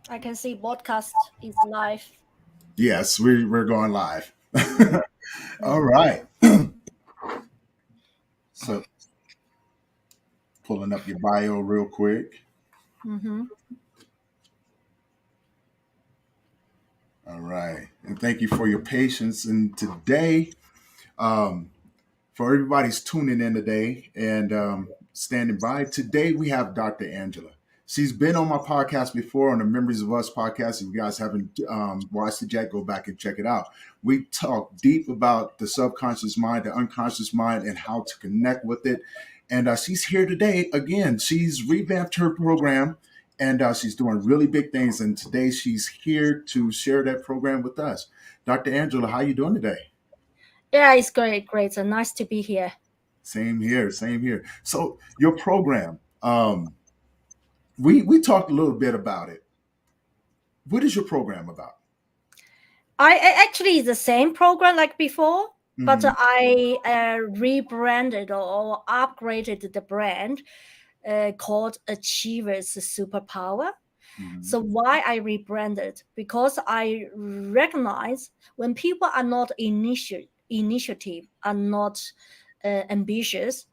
I can see podcast is live. Yes, we're going live. All Mm. right. So pulling up your bio real quick. Mm-hmm. All right. And thank you for your patience. And today, um, for everybody's tuning in today and standing by, today we have Dr. Angela. She's been on my podcast before on the Memories of Us podcast. If you guys haven't watched it yet, go back and check it out. We talk deep about the subconscious mind, the unconscious mind, and how to connect with it. And she's here today again. She's revamped her program and she's doing really big things. And today she's here to share that program with us. Dr. Angela, how you doing today? Yeah, it's great, great. So nice to be here. Same here, same here. So your program, we talked a little bit about it. What is your program about? I actually the same program like before, but Hmm. I rebranded or upgraded the brand called Achievers Superpower. Hmm. So why I rebranded? Because I recognize when people are not initiative, are not ambitious,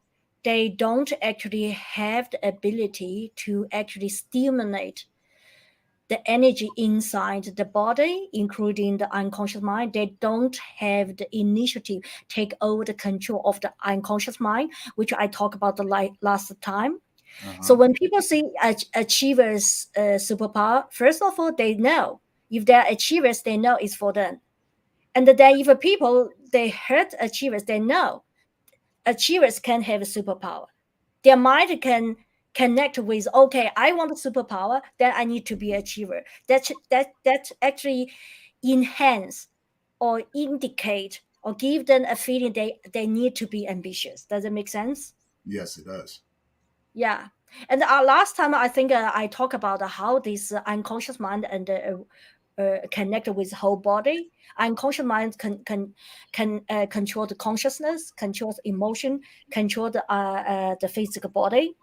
they don't actually have the ability to actually stimulate the energy inside the body, including the unconscious mind. They don't have the initiative take over the control of the unconscious mind, which I talked about the last time. So Uh-huh. when people see achievers superpower, first of all, they know if they're achievers, they know it's for them. And then if people they hurt achievers, they know achievers can have a superpower. Their mind can connect with, okay, I want a superpower, then I need to be an achiever. That actually enhance or indicate or give them a feeling they need to be ambitious. Does it make sense? Yes, it does. Yeah. And last time I think I talked about how this unconscious mind and connected with whole body. Unconscious mind can control the consciousness, control the emotion, control the physical body.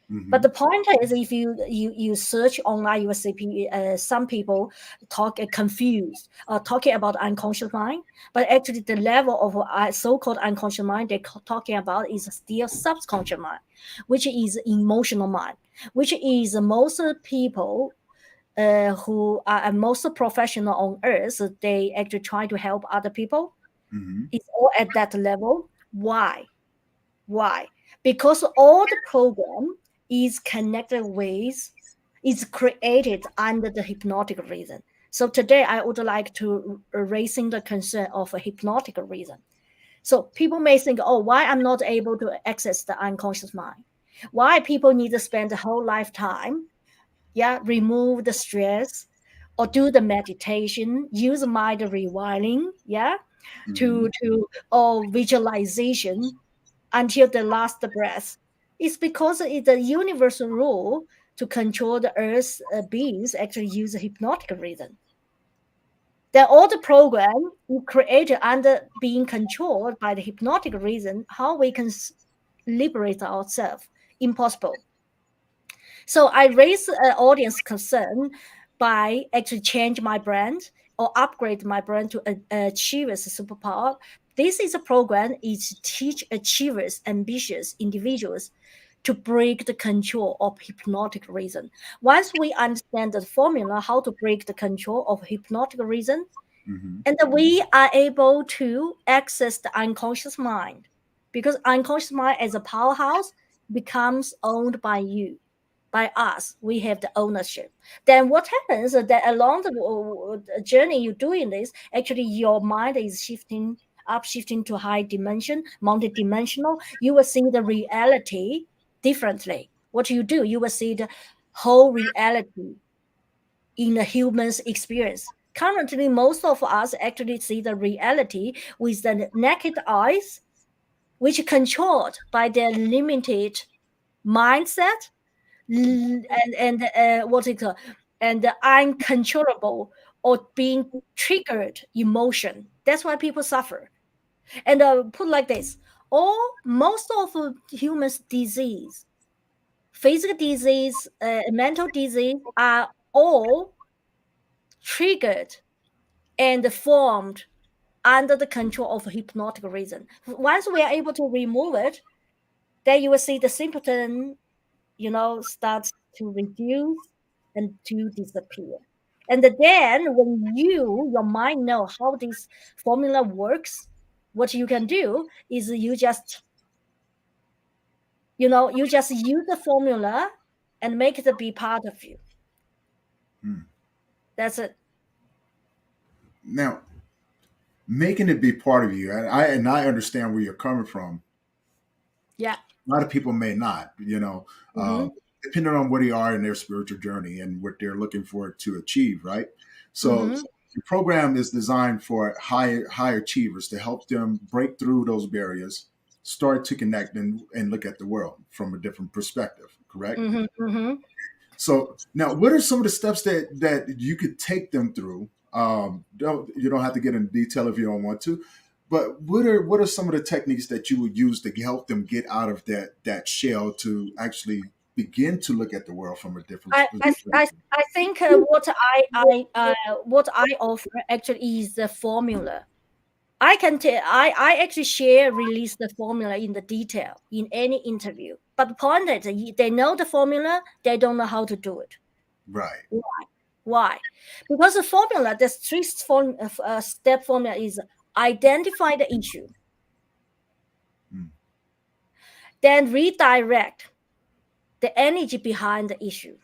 But Hmm. the point is, if you search online, you will see some people talk confused or talking about unconscious mind. But actually, the level of so-called unconscious mind they're talking about is still subconscious mind, which is emotional mind, which is most people who are most professional on earth. They actually try to help other people. Hmm. It's all at that level. Why? Why? Because all the program is connected with, is created under the hypnotic reason. So today I would like to raising the concern of a hypnotic reason. So people may think, oh, why I'm not able to access the unconscious mind? Why people need to spend the whole lifetime, yeah, remove the stress or do the meditation, use mind rewiring, yeah, Hmm. to or visualization until the last breath. It's because it's a universal rule to control the Earth's beings actually use a hypnotic reason. Then all the program we created under being controlled by the hypnotic reason, how we can liberate ourselves, impossible. So I raise audience concern by actually change my brand or upgrade my brand to achieve as a superpower. This is a program is teach achievers, ambitious individuals to break the control of hypnotic reason. Once we understand the formula, how to break the control of hypnotic reason, Hmm. and then we are able to access the unconscious mind because unconscious mind as a powerhouse becomes owned by you, by us. We have the ownership. Then what happens is that along the journey you're doing this, actually your mind is shifting up, shifting to high dimension, multi-dimensional. You will see the reality differently. What you do, you will see the whole reality in a human's experience. Currently, most of us actually see the reality with the naked eyes, which are controlled by their limited mindset and what it called, and the uncontrollable or being triggered emotion. That's why people suffer. And put like this: all most of humans' disease, physical disease, mental disease, are all triggered and formed under the control of hypnotic reason. Once we are able to remove it, then you will see the symptom, starts to reduce and to disappear. And then when your mind know how this formula works, what you can do is you just use the formula and make it be part of you. Mm. That's it. Now, making it be part of you, and I understand where you're coming from. Yeah. A lot of people may not, Mm-hmm. depending on where they are in their spiritual journey and what they're looking for to achieve, right? So Mm-hmm. the program is designed for high achievers to help them break through those barriers, start to connect and look at the world from a different perspective, correct? Mm-hmm. Mm-hmm. So now, what are some of the steps that you could take them through? You don't have to get into detail if you don't want to, but what are some of the techniques that you would use to help them get out of that shell to actually begin to look at the world from a different I, I, I, perspective? I think what I offer actually is the formula. I actually release the formula in the detail in any interview. But the point is, they know the formula, they don't know how to do it. Right. Why? Because the formula, the step formula is identify the issue, Mm. then redirect the energy behind the issue.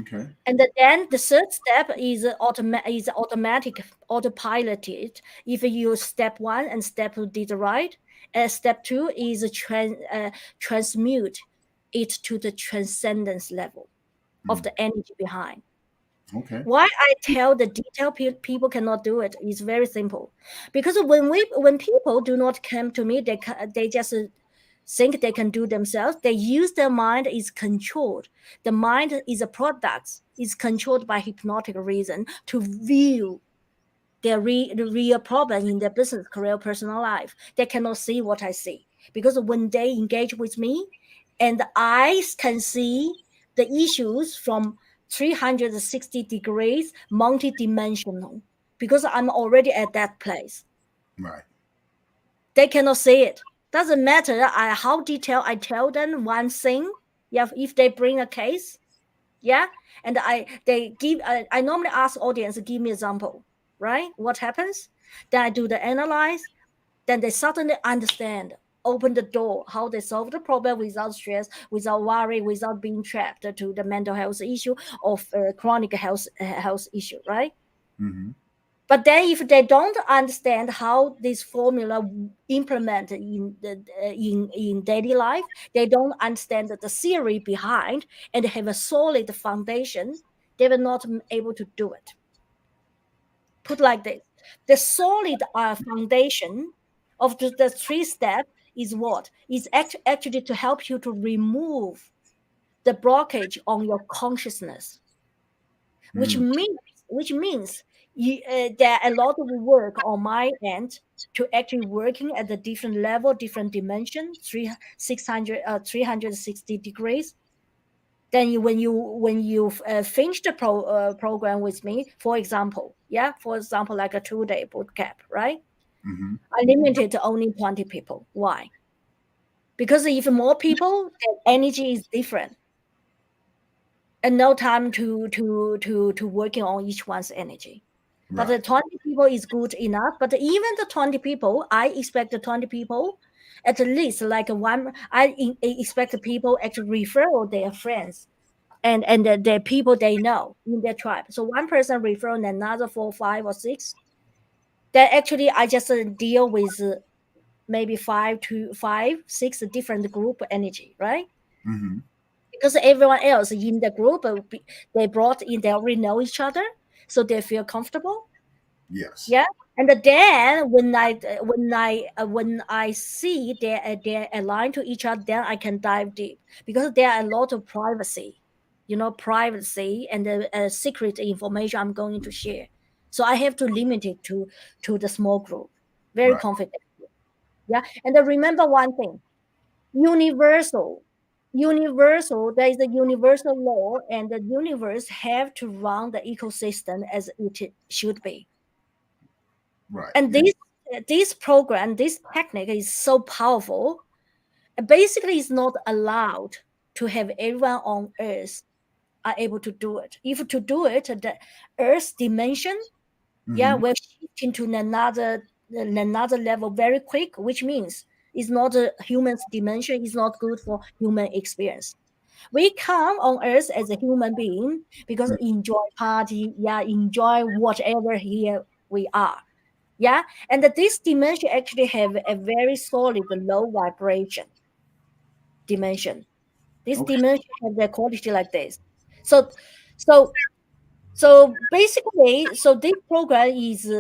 Okay. And then the third step is automatic, autopiloted. If you step one and step two did right, step two is transmute it to the transcendence level of Mm. the energy behind. Okay. Why I tell the detail people cannot do it is very simple, because when people do not come to me, they just think they can do themselves. They use their mind is controlled. The mind is a product, is controlled by hypnotic reason to view the real problem in their business, career, personal life. They cannot see what I see, because when they engage with me, and the eyes can see the issues from 360 degrees, multidimensional, because I'm already at that place. Right. They cannot see it. Doesn't matter how detailed I tell them one thing. Yeah, if they bring a case, yeah, and I normally ask audience give me example, right? What happens? Then I do the analyze. Then they suddenly understand, open the door, how they solve the problem without stress, without worry, without being trapped to the mental health issue of chronic health issue, right? Mm-hmm. But then if they don't understand how this formula implement in in daily life, they don't understand the theory behind and have a solid foundation, they will not able to do it. Put like this, the solid foundation of the three step is what is actually to help you to remove the blockage on your consciousness, which Mm. means which means there are a lot of work on my end to actually working at a different level, different dimension, 360 degrees. Then when you finish the program with me, for example, like a 2-day boot camp, right? Mm-hmm. I limited to only 20 people. Why? Because if more people, the energy is different, and no time to working on each one's energy. But the Right. 20 people is good enough. But even the 20 people, I expect the 20 people, at least like one, expect the people actually refer their friends and the people they know in their tribe. So one person refer another 4, 5, or 6. Then actually I just deal with maybe 5 to 6 different group energy, right? Mm-hmm. Because everyone else in the group, they brought in, they already know each other, so they feel comfortable. Yes. Yeah. And then when I see they're aligned to each other, then I can dive deep, because there are a lot of privacy, privacy and the secret information I'm going to share. So I have to limit it to the small group, very Right. confident. Yeah. And then remember one thing, universal universal, there is a universal law, and the universe have to run the ecosystem as it should be. Right. And Yeah. this program, this technique is so powerful. Basically, it's not allowed to have everyone on Earth are able to do it. If to do it, the Earth dimension, yeah, Hmm. will shift into another level very quick, which means it's not a human's dimension. It's not good for human experience. We come on Earth as a human being because enjoy party, yeah, enjoy whatever here we are, yeah, and that this dimension actually have a very solid low vibration dimension. This Okay. dimension have the quality like this. So, so so basically, so this program is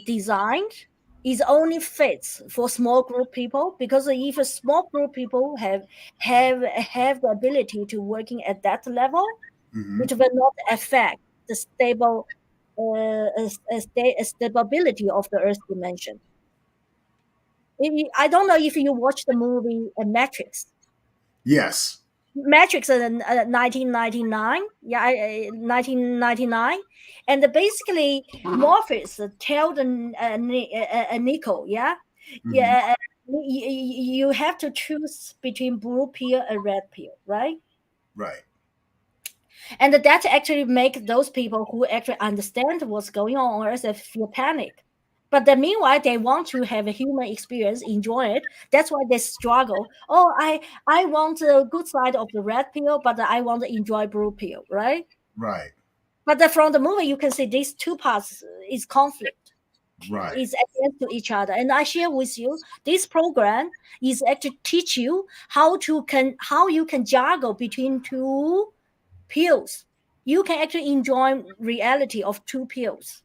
designed is only fits for small group people, because if a small group people have the ability to working at that level, Hmm. it will not affect the stability of the Earth dimension. I don't know if you watch the movie Matrix. Yes. Matrix in 1999, yeah, 1999, and basically Morpheus tell the Nico, yeah, Hmm. yeah, you have to choose between blue pill and red pill, right? Right. And that actually make those people who actually understand what's going on Earth feel panic. But then meanwhile, they want to have a human experience, enjoy it. That's why they struggle. Oh, I want the good side of the red pill, but I want to enjoy blue pill, right? Right. But then from the movie, you can see these two parts is conflict, Right. is against to each other. And I share with you, this program is actually teach you how you can juggle between two pills. You can actually enjoy reality of two pills.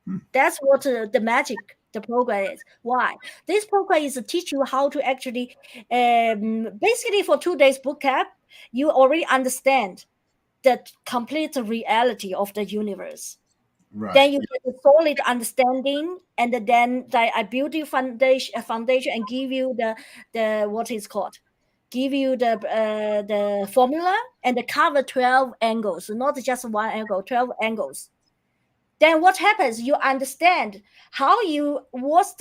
Hmm. That's what the magic the program is. Why? This program is to teach you how to actually, basically for 2 days boot camp, you already understand the complete reality of the universe. Right. Then you get a solid understanding, and then I build you foundation and give you the what is called, give you the formula and the cover 12 angles, not just one angle, 12 angles. Then what happens? You understand how you what's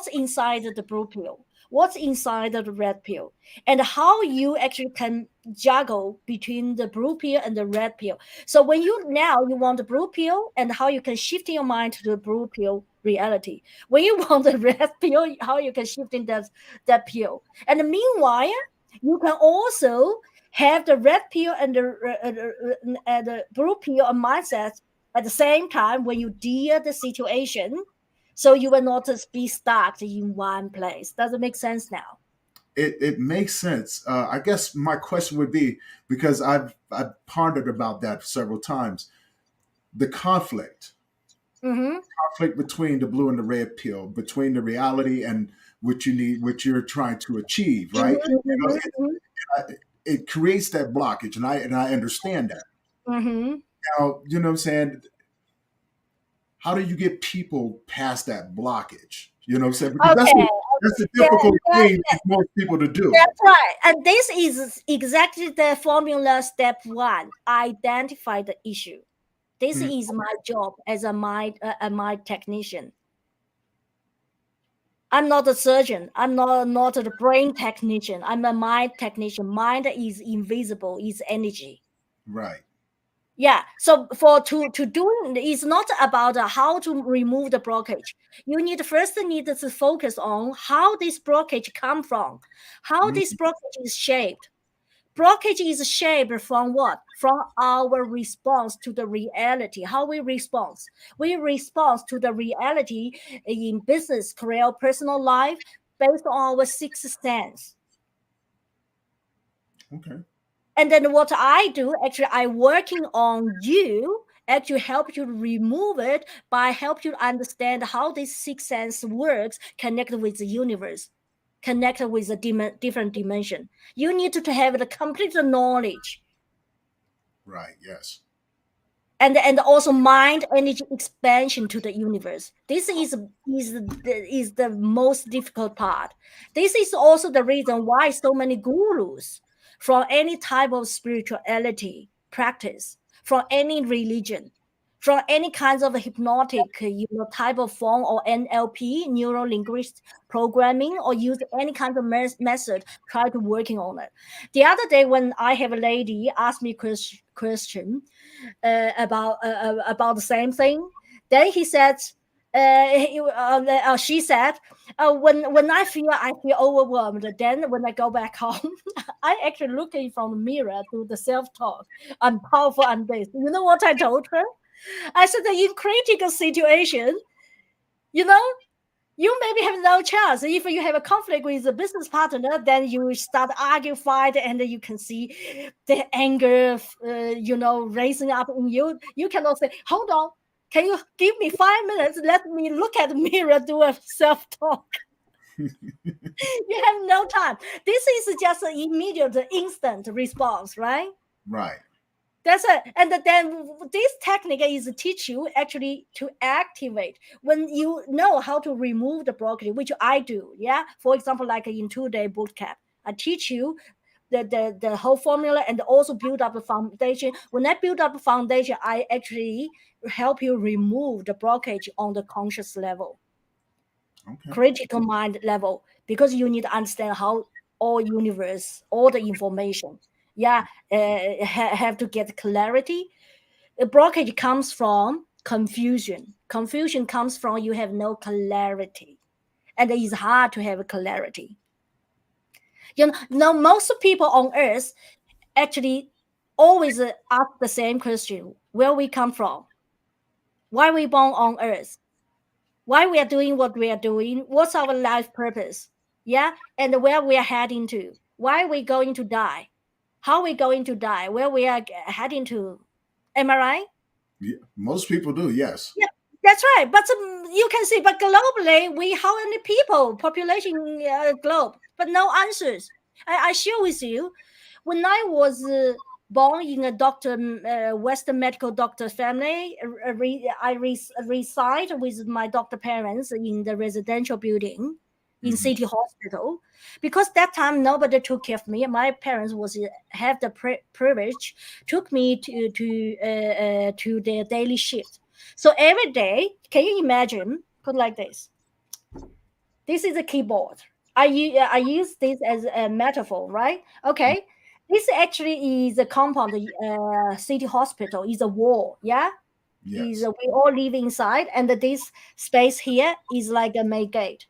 inside the blue pill, what's inside the red pill, and how you actually can juggle between the blue pill and the red pill. So when you want the blue pill, and how you can shift your mind to the blue pill reality. When you want the red pill, how you can shift in that pill. And meanwhile, you can also have the red pill and the blue pill mindset at the same time when you deal the situation, so you will not just be stuck in one place. Does it make sense now? It makes sense. I guess my question would be, because I've pondered about that several times. The Mm-hmm. conflict between the blue and the red pill, between the reality and what you need, what you're trying to achieve, right? You know, Mm-hmm. it creates that blockage, and I understand that. Mm-hmm. Now, you know what I'm saying? How do you get people past that blockage? You know what I'm saying? Because Okay, that's okay. a difficult That, thing for most people to do. that's right. And this is exactly the formula step one. Identify the issue. This Mhm. is my job as a mind technician. I'm not a surgeon. I'm not a brain technician. I'm a mind technician. Mind is invisible, is energy. Right. Yeah. So for to doing it's not about how to remove the blockage. You need to focus on how this blockage come from, how this Mhm. blockage is shaped. Blockage is shaped from what? From our response to the reality. How we respond? We respond to the reality in business, career, personal life based on our sixth sense. Okay. And then what I do, actually, I working on you, actually help you remove it by help you understand how this sixth sense works, connect with the universe, connect with a different dimension. You need to have the complete knowledge, Right. Yes. and also mind energy expansion to the universe. This is the most difficult part. This is also the reason why so many gurus, from any type of spirituality practice, from any religion, from any kinds of hypnotic type of form, or NLP, neuro linguist programming, or use any kind of method, try to working on it. The other day when I have a lady ask me question about the same thing. Then he said, she said, when I feel overwhelmed, then when I go back home, I actually looking from the mirror to the self talk. I'm powerful. I'm this. You know what I told her? I said that in critical situation, you know, you maybe have no chance. If you have a conflict with a business partner, then you start argue, fight, and you can see the anger, raising up in you. You cannot say, "Hold on, can you give me 5 minutes? Let me look at the mirror, do a self-talk." You have no time. This is just an immediate, instant response, right? Right. That's it. And then this technique is teach you actually to activate when you know how to remove the blockage, which I do. Yeah. For example, like in 2-day boot camp, I teach you the whole formula and also build up a foundation. When I build up a foundation, I actually help you remove the blockage on the conscious level, Okay. critical mind level, because you need to understand how all universe, all the information, yeah, have to get clarity. A blockage comes from confusion. Confusion comes from you have no clarity, and it's hard to have clarity. Most people on earth actually always ask the same question: where we come from, why we born on earth, why we are doing what we are doing, what's our life purpose, yeah, and where we are heading to, why we going to die, how we going to die, where we are heading to. Am I right? Yeah, most people do. Yes. Yeah, that's right. But you can see, but globally, we how many people population globe, but no answers. I share with you, when I was born in a Western medical doctor family, reside with my doctor parents in the residential building in Hmm. city hospital, because that time nobody took care of me. My parents was have the privilege took me to their daily shift. So every day, can you imagine? Put like this. This is a keyboard. I use this as a metaphor, right? Okay. This actually is a compound. City hospital is a wall. Yeah, is Yes. we all live inside, and this space here is like a main gate.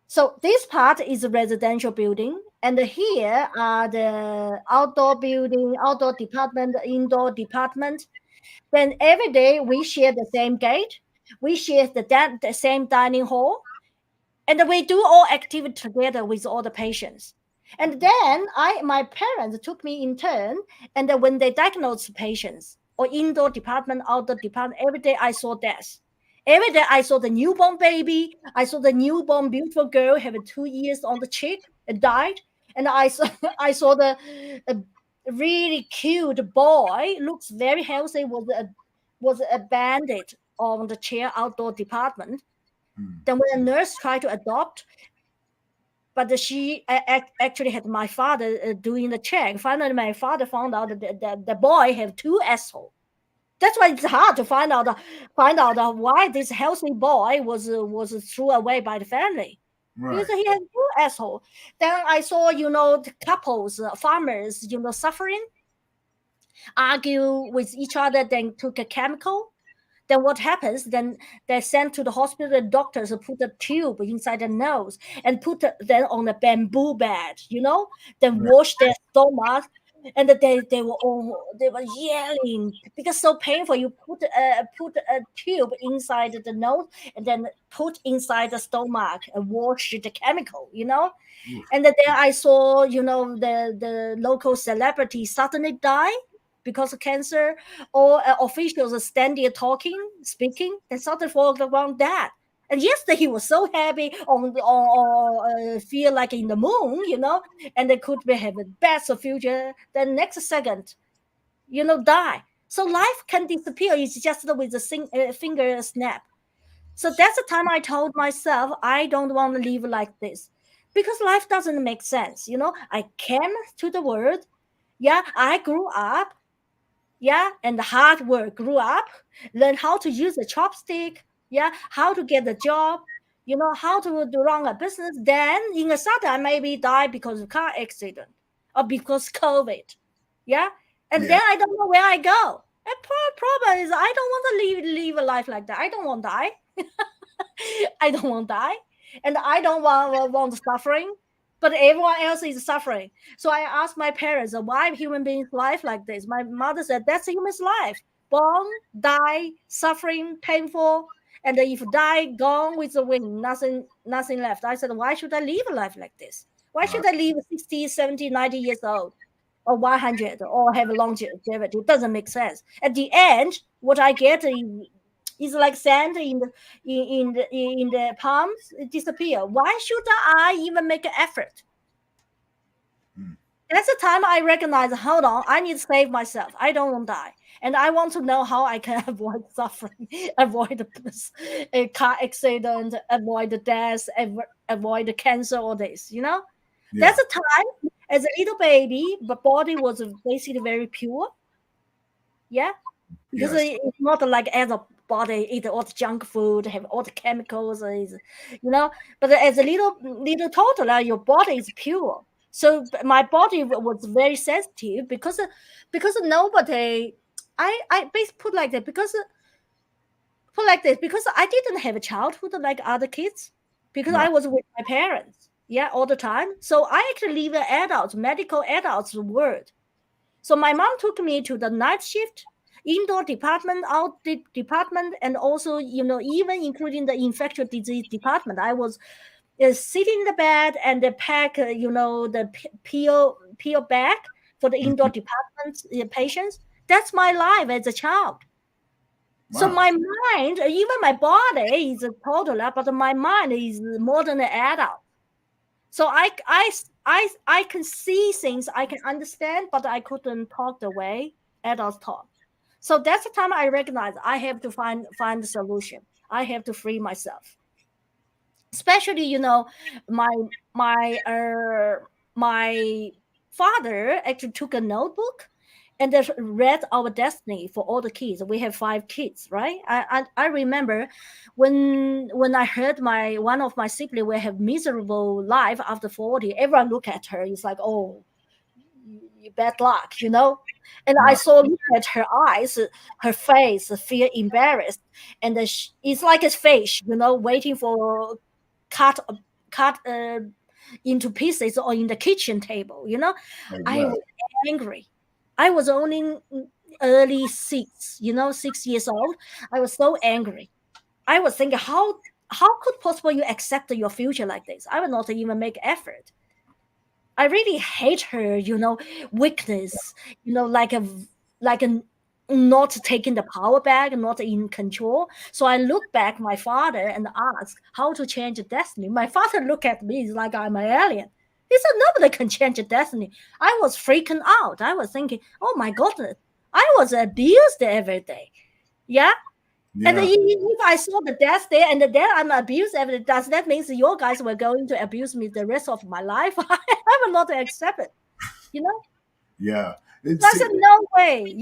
So this part is a residential building, and here are the outdoor building, outdoor department, indoor department. Then every day we share the same gate, we share the same dining hall, and we do all activity together with all the patients. And then my parents took me in turn, and then when they diagnosed patients or indoor department, outdoor department, every day I saw death. Every day I saw the newborn baby, I saw the newborn beautiful girl have 2 years on the cheek and died, and I saw I saw the uh, really cute boy, looks very healthy, was a bandit on the chair outdoor department. Mm. Then when a nurse tried to adopt, but she actually had my father doing the check. Finally, my father found out that the boy have two assholes. That's why it's hard to find out why this healthy boy was thrown away by the family, because Right. he had two assholes. Then I saw the couples, farmers, suffering, argue with each other, then took a chemical. Then what happens? Then they're sent to the hospital. The doctors put a tube inside the nose and put them on a bamboo bed, then Right. wash their stomach. And they were yelling because so painful. You put a tube inside the nose and then put inside the stomach and wash the chemical. Oof. And then I saw, the local celebrity suddenly die because of cancer, or officials are standing there talking, speaking, and suddenly fall around dead. And yesterday he was so happy feel like in the moon, and they could be have a better future. Then next second, die. So life can disappear. It's just with a finger snap. So that's the time I told myself I don't want to live like this. because life doesn't make sense. I came to the world. Yeah, I grew up. Yeah, and the hard work grew up, learn how to use a chopstick. Yeah, how to get a job. How to run a business. Then in a sudden, I maybe die because of car accident or because COVID. Yeah, and Yeah. then I don't know where I go. And problem is, I don't want to live a life like that. I don't want to die. I don't want to die, and I don't want suffering. But everyone else is suffering. So I asked my parents, why human beings life like this? My mother said, that's a human's life. Born, die, suffering, painful, and if die, gone with the wind, nothing left. I said, why should I live a life like this? Why Right. should I live 60, 70, 90 years old? Or 100 or have a longevity? It doesn't make sense. At the end, what I get is like sand in the palms. It disappear. Why should I even make an effort? Mm. That's the time I recognize, hold on, I need to save myself. I don't want to die. And I want to know how I can avoid suffering, avoid a car accident, avoid the death, avoid the cancer, all this. That's Yeah. a time as a little baby, the body was basically very pure. Yeah. Because Yes. it's not like as a body eat all the junk food, have all the chemicals, But as a little toddler, your body is pure. So my body was very sensitive because nobody. I basically put like that because I didn't have a childhood like other kids because I Right. was with my parents, yeah, all the time. So I actually live an medical adults world. So my mom took me to the night shift, indoor department, department, and also, even including the infectious disease department. I was sitting in the bed and they pack, the peel bag for the indoor Mhm. department patients. That's my life as a child. So Wow. my mind, even my body is a toddler, but my mind is more than an adult. So I can see things, I can understand, but I couldn't talk the way adults talk. So that's the time I recognize I have to find the solution. I have to free myself. Especially, my my father actually took a notebook and they read our destiny for all the kids. We have 5 kids, right? I remember when I heard my one of my siblings will have miserable life after 40. Everyone look at her. It's like, oh, bad luck. And I Right. saw look at her eyes, her face, feel embarrassed, and it's like a face, waiting for cut cut into pieces or in the kitchen table. I was Exactly. angry. I was only early 6 years old. I was so angry. I was thinking, how could possible you accept your future like this? I will not even make effort. I really hate her, weakness, like a not taking the power back, not in control. So I look back my father and ask how to change the destiny. My father look at me like I'm an alien. He said nobody can change the destiny. I was freaking out. I was thinking, oh my goodness, I was abused every day. Yeah. And then Yeah. if I saw the death there and then I'm abused every day, does that mean your guys were going to abuse me the rest of my life? I will not accept it. You know, Yeah. so I It's said no way.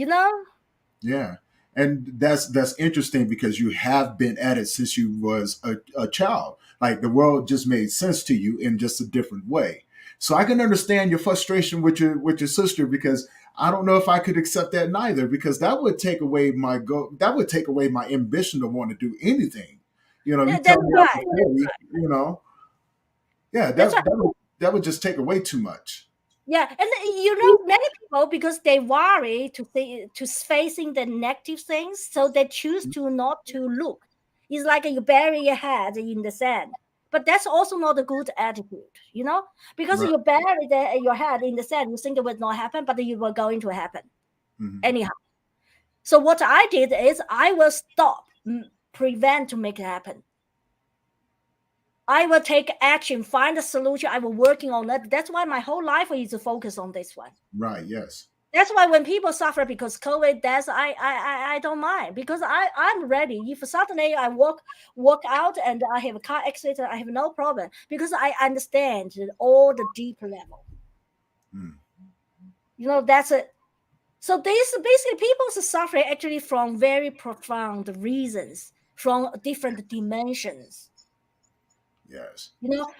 Yeah. And that's interesting because you have been at it since you was a child. Like the world just made sense to you in just a different way. So I can understand your frustration with your sister because I don't know if I could accept that neither because that would take away that would take away my ambition to want to do anything. You tell That's me after right. 40, yeah, That's right. that would just take away too much. Yeah, and many people because they worry to facing the negative things, so they choose to not to look. It's like you bury your head in the sand, but that's also not a good attitude, because Right. you bury your head in the sand, you think it will not happen, but it will going to happen Hmm. anyhow. So what I did is I will stop, prevent to make it happen. I will take action, find a solution. I will working on that. That's why my whole life is to focus on this one. Right. Yes. That's why when people suffer because COVID deaths, I don't mind, because I'm ready. If suddenly I walk out and I have a car accident, I have no problem, because I understand all the deep level. Mm. That's it. So this basically people's suffering actually from very profound reasons, from different dimensions. Yes.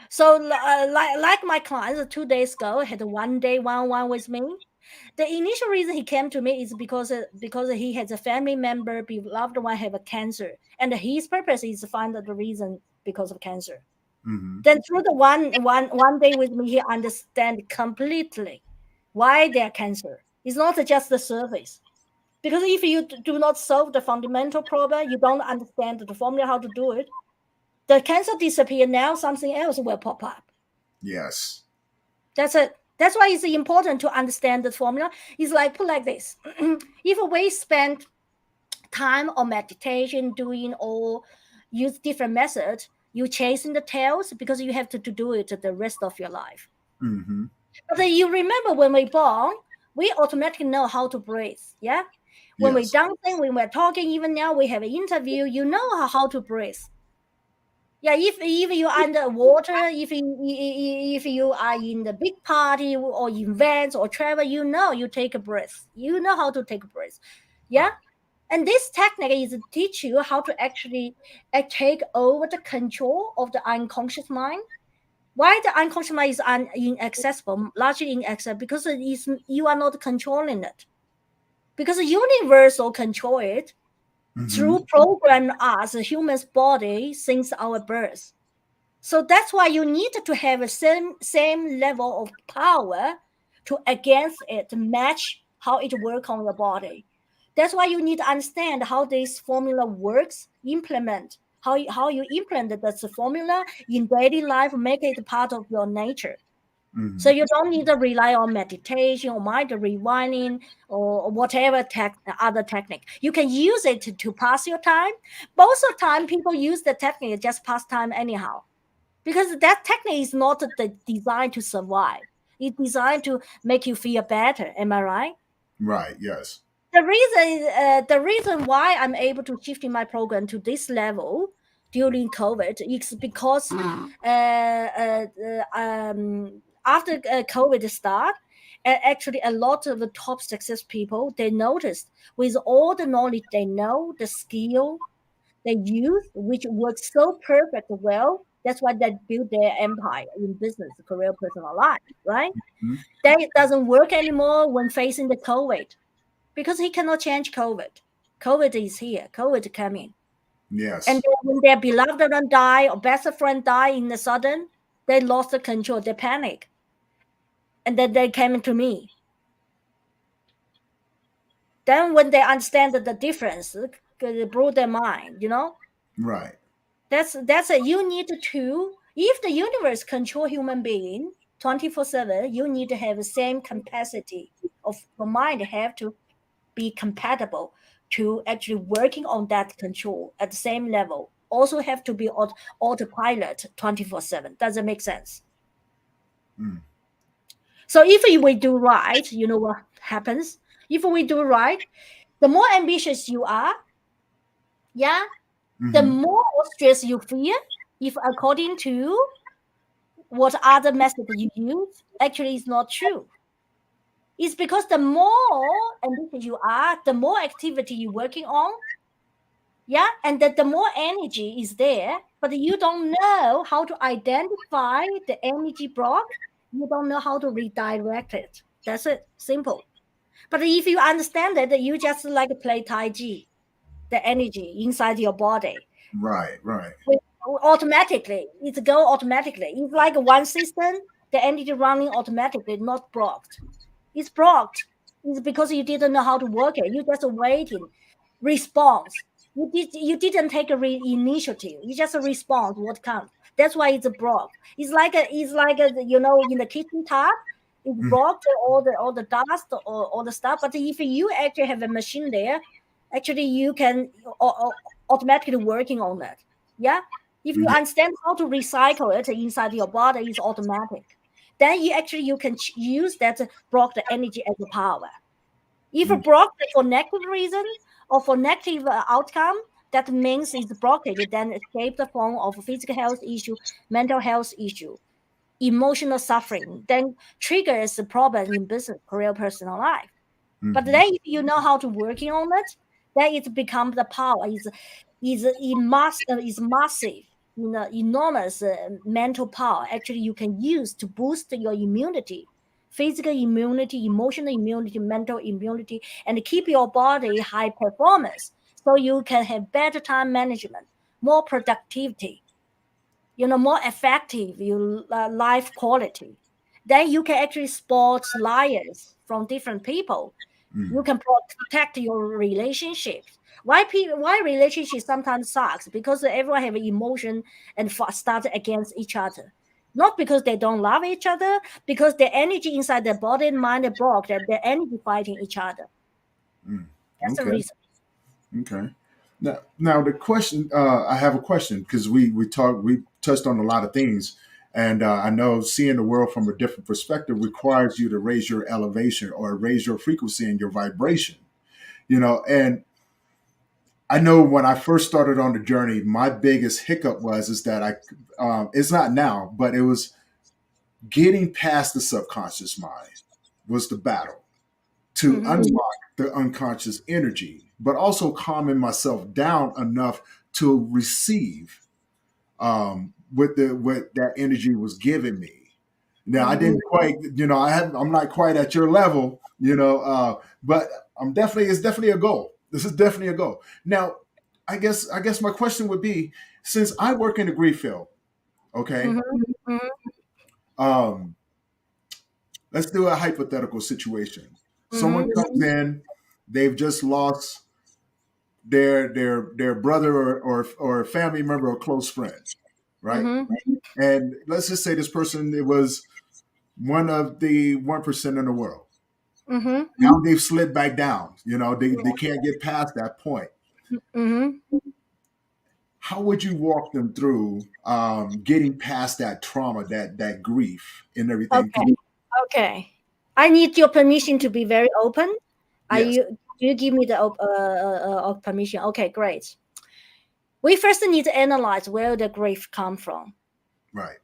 So like my clients 2 days ago had a 1 day one-on-one with me. The initial reason he came to me is because he has a family member, beloved one, have a cancer, and his purpose is to find the reason because of cancer. Mm-hmm. Then through the one day with me, he understand completely why they are cancer. It's not just the surface. Because if you do not solve the fundamental problem, you don't understand the formula how to do it. The cancer disappear, now something else will pop up. Yes. That's it. That's why it's important to understand the formula. It's like put like this: if we spend time on meditation, doing or use different methods, you chasing the tails because you have to do it the rest of your life. Mm-hmm. But you remember when we born, we automatically know how to breathe. Yeah. When we Yes. dancing, when we're talking, even now we have an interview, you know how to breathe. Yeah, if you underwater, if you are in the big party or events or travel, you take a breath. You know how to take a breath. Yeah. And this technique is to teach you how to actually take over the control of the unconscious mind. Why the unconscious mind is inaccessible, largely inaccessible? Because you are not controlling it. Because the universe will control it Mm-hmm. through program us, a human's body, since our birth. So that's why you need to have a same level of power to against it to match how it works on your body. That's why you need to understand how this formula works, implement how you implement this formula in daily life, make it part of your nature. So Mm-hmm. you don't need to rely on meditation or mind rewinding or whatever other technique. You can use it to pass your time. Most of the time, people use the technique just pass time anyhow, because that technique is not designed to survive. It's designed to make you feel better. Am I right? Right. Yes. The reason why I'm able to shift in my program to this level during COVID is because after COVID start, actually a lot of the top success people, they noticed with all the knowledge they know, the skill they use, which works so perfect well. That's why they build their empire in business, career, personal life, right? Mm-hmm. That doesn't work anymore when facing the COVID, because he cannot change COVID. COVID is here. COVID coming. And Yes. then when their beloved one die or best friend die in the sudden, they lost the control. They panic. And then they came to me. Then when they understand the difference, it blew their mind. Right. That's it. You need to, if the universe control human being 24/7, you need to have the same capacity of your mind have to be compatible to actually working on that control at the same level. Also have to be autopilot 24/7. Does it make sense? Mm. So if we do right, you know what happens? If we do right, the more ambitious you are, yeah, the Mm-hmm. more stress you feel. If according to what other method you use, actually is not true. It's because the more ambitious you are, the more activity you're working on, yeah, and that the more energy is there, but you don't know how to identify the energy block. You don't know how to redirect it. That's it, simple. But if you understand it, you just like play tai chi, the energy inside your body Right. Right. with automatically, it go automatically. It's like one system, the energy running automatically, not blocked. It's blocked. It's because you didn't know how to work it. You just waiting, response. You didn't take a initiative. You just respond what comes. That's why it's blocked. It's like a in the kitchen tap. It's Mm. blocked all the dust or all the stuff. But if you actually have a machine there, actually you can automatically working on that. Yeah. If you Yeah. understand how to recycle it inside your body, it's automatic. Then you can use that block the energy as a power. If Mm, blocked for negative reason or for negative outcome, that means it's blockage. Then it take the form of physical health issue, mental health issue, emotional suffering. Then triggers the problem in business, career, personal life. But mm-hmm, then if you know how to working on it, then it becomes the power is massive, enormous mental power. Actually, you can use to boost your immunity, physical immunity, emotional immunity, mental immunity, and keep your body high performance, so you can have better time management, more productivity, more effective your life quality. Then you can actually spot liars from different people. mm, You can protect your relationships. Why relationships sometimes sucks? Because everyone have emotion and start against each other. Not because they don't love each other, because the energy inside their body and mind are broke, that they're energy fighting each other. mm. That's the Okay. reason. Okay. Now the question, I have a question because we touched on a lot of things, and I know seeing the world from a different perspective requires you to raise your elevation or raise your frequency and your vibration. And I know when I first started on the journey, my biggest hiccup was is that it's not now, but it was getting past the subconscious mind was the battle to Mm-hmm. unlock the unconscious energy, but also calming myself down enough to receive what that energy was giving me. Now I Mm-hmm. didn't quite, I'm not quite at your level, but it's definitely a goal. This is definitely a goal. Now, I guess my question would be, since I work in the grief field, okay, Mm-hmm. um, let's do a hypothetical situation. Someone Mm-hmm. comes in, they've just lost their brother or a family member or close friend, right? Mm-hmm. And let's just say this person, it was one of the 1% in the world. Mm-hmm. Now they've slid back down. They can't get past that point. Mm-hmm. How would you walk them through getting past that trauma, that grief, and everything? Okay. Okay. I need your permission to be very open. Are Yes, you? Do you give me the permission? Okay, great. We first need to analyze where the grief come from. right.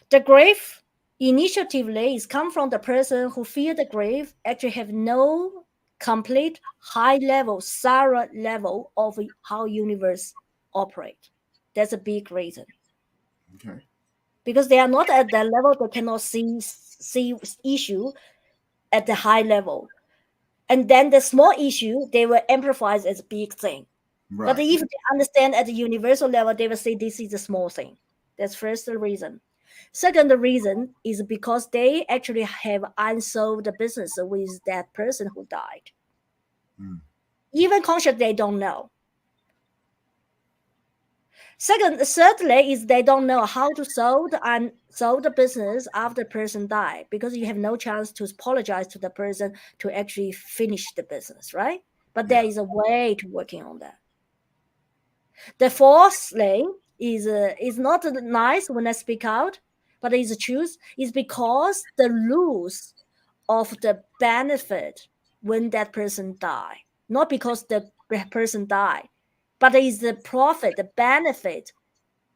The grief initiatively is come from the person who feel the grief actually have no complete high level, thorough level of how universe operate. That's a big reason, Okay. because they are not at that level. They cannot see issue at the high level, and then the small issue they will amplify as a big thing. But Right. if they understand at the universal level, they will say this is a small thing. That's first reason. Second reason is because they actually have unsolved business with that person who died. Mm, Even conscious they don't know. Thirdly is they don't know how to solve the business after the person died, because you have no chance to apologize to the person to actually finish the business, right? But there yeah. is a way to working on that. The fourth thing is not nice when I speak out, but it's the truth. Is because the lose of the benefit when that person die, not because the person died, but is the profit, the benefit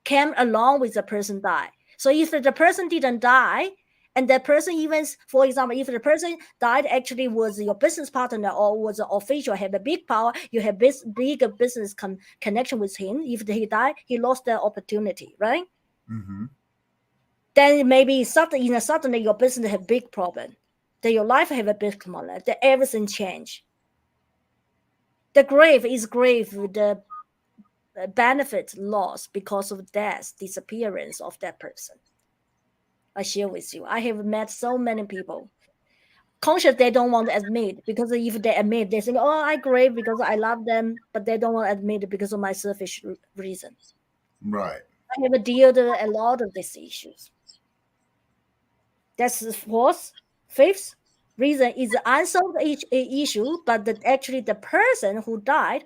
came along with the person die. So if the person didn't die, and that person even, for example, if the person died actually was your business partner or was an official, have a big power, you have big business connection with him. If he died, he lost the opportunity, right? Hmm. Then maybe suddenly your business have big problem. Then your life have a big problem. Then everything change. The grave is grave. The benefit lost because of death, disappearance of that person. I share with you. I have met so many people. Conscious they don't want to admit, because if they admit, they think, "Oh, I grieve because I love them," but they don't want to admit it because of my selfish reason. Right. I have dealt with a lot of these issues. That's the fourth. Fifth reason is the unsolved issue, but actually the person who died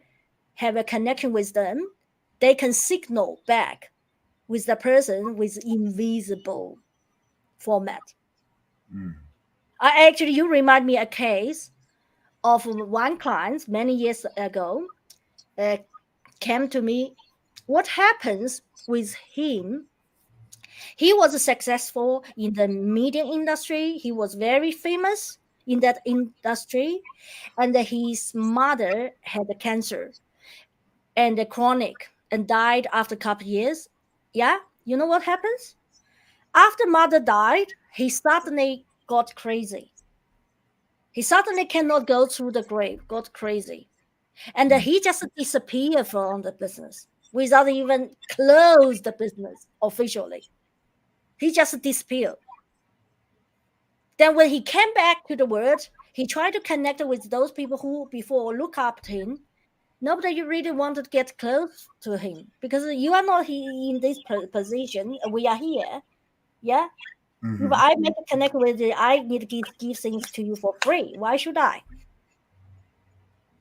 have a connection with them. They can signal back with the person with invisible format. Mm, I actually, you remind me a case. of one client many years ago uh, came to me. What happens with him? He was successful in the media industry. He was very famous in that industry, and his mother had cancer and chronic and died after a couple of years. Yeah, you know what happens? After mother died, he suddenly got crazy. He suddenly cannot go through the grave, got crazy. And Mm. he just disappeared from the business without even close the business officially. He just disappeared. Then when he came back to the world, he tried to connect with those people who before look up to him. Nobody really wanted to get close to him because you are not in this position. We are here. Yeah. If Hmm. I make a connect with you, I need to give things to you for free. Why should I?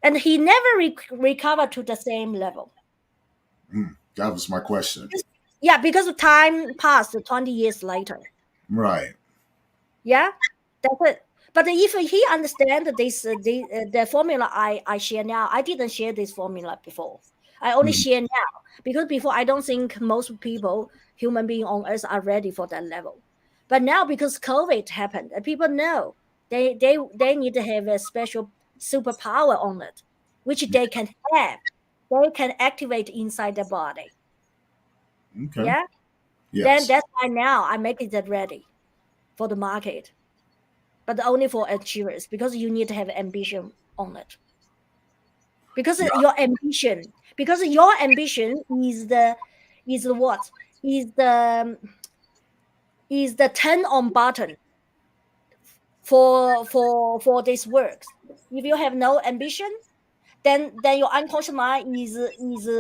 And he never recovered to the same level. Mm. That was my question. Yeah, because of time passed 20 years later. Right. Yeah, that's it. But if he understand this, the formula I share now, I didn't share this formula before. I only Hmm. share now because before I don't think most people, human being on earth, are ready for that level. But now because COVID happened, and people know they need to have a special superpower on it, which they can have. They can activate inside the body. Okay. Yeah. Then Yes. that's why now I make it that ready for the market, but only for achievers because you need to have ambition on it. Because Yeah. your ambition is the what is the turn on button for this works. If you have no ambition, then your unconscious mind is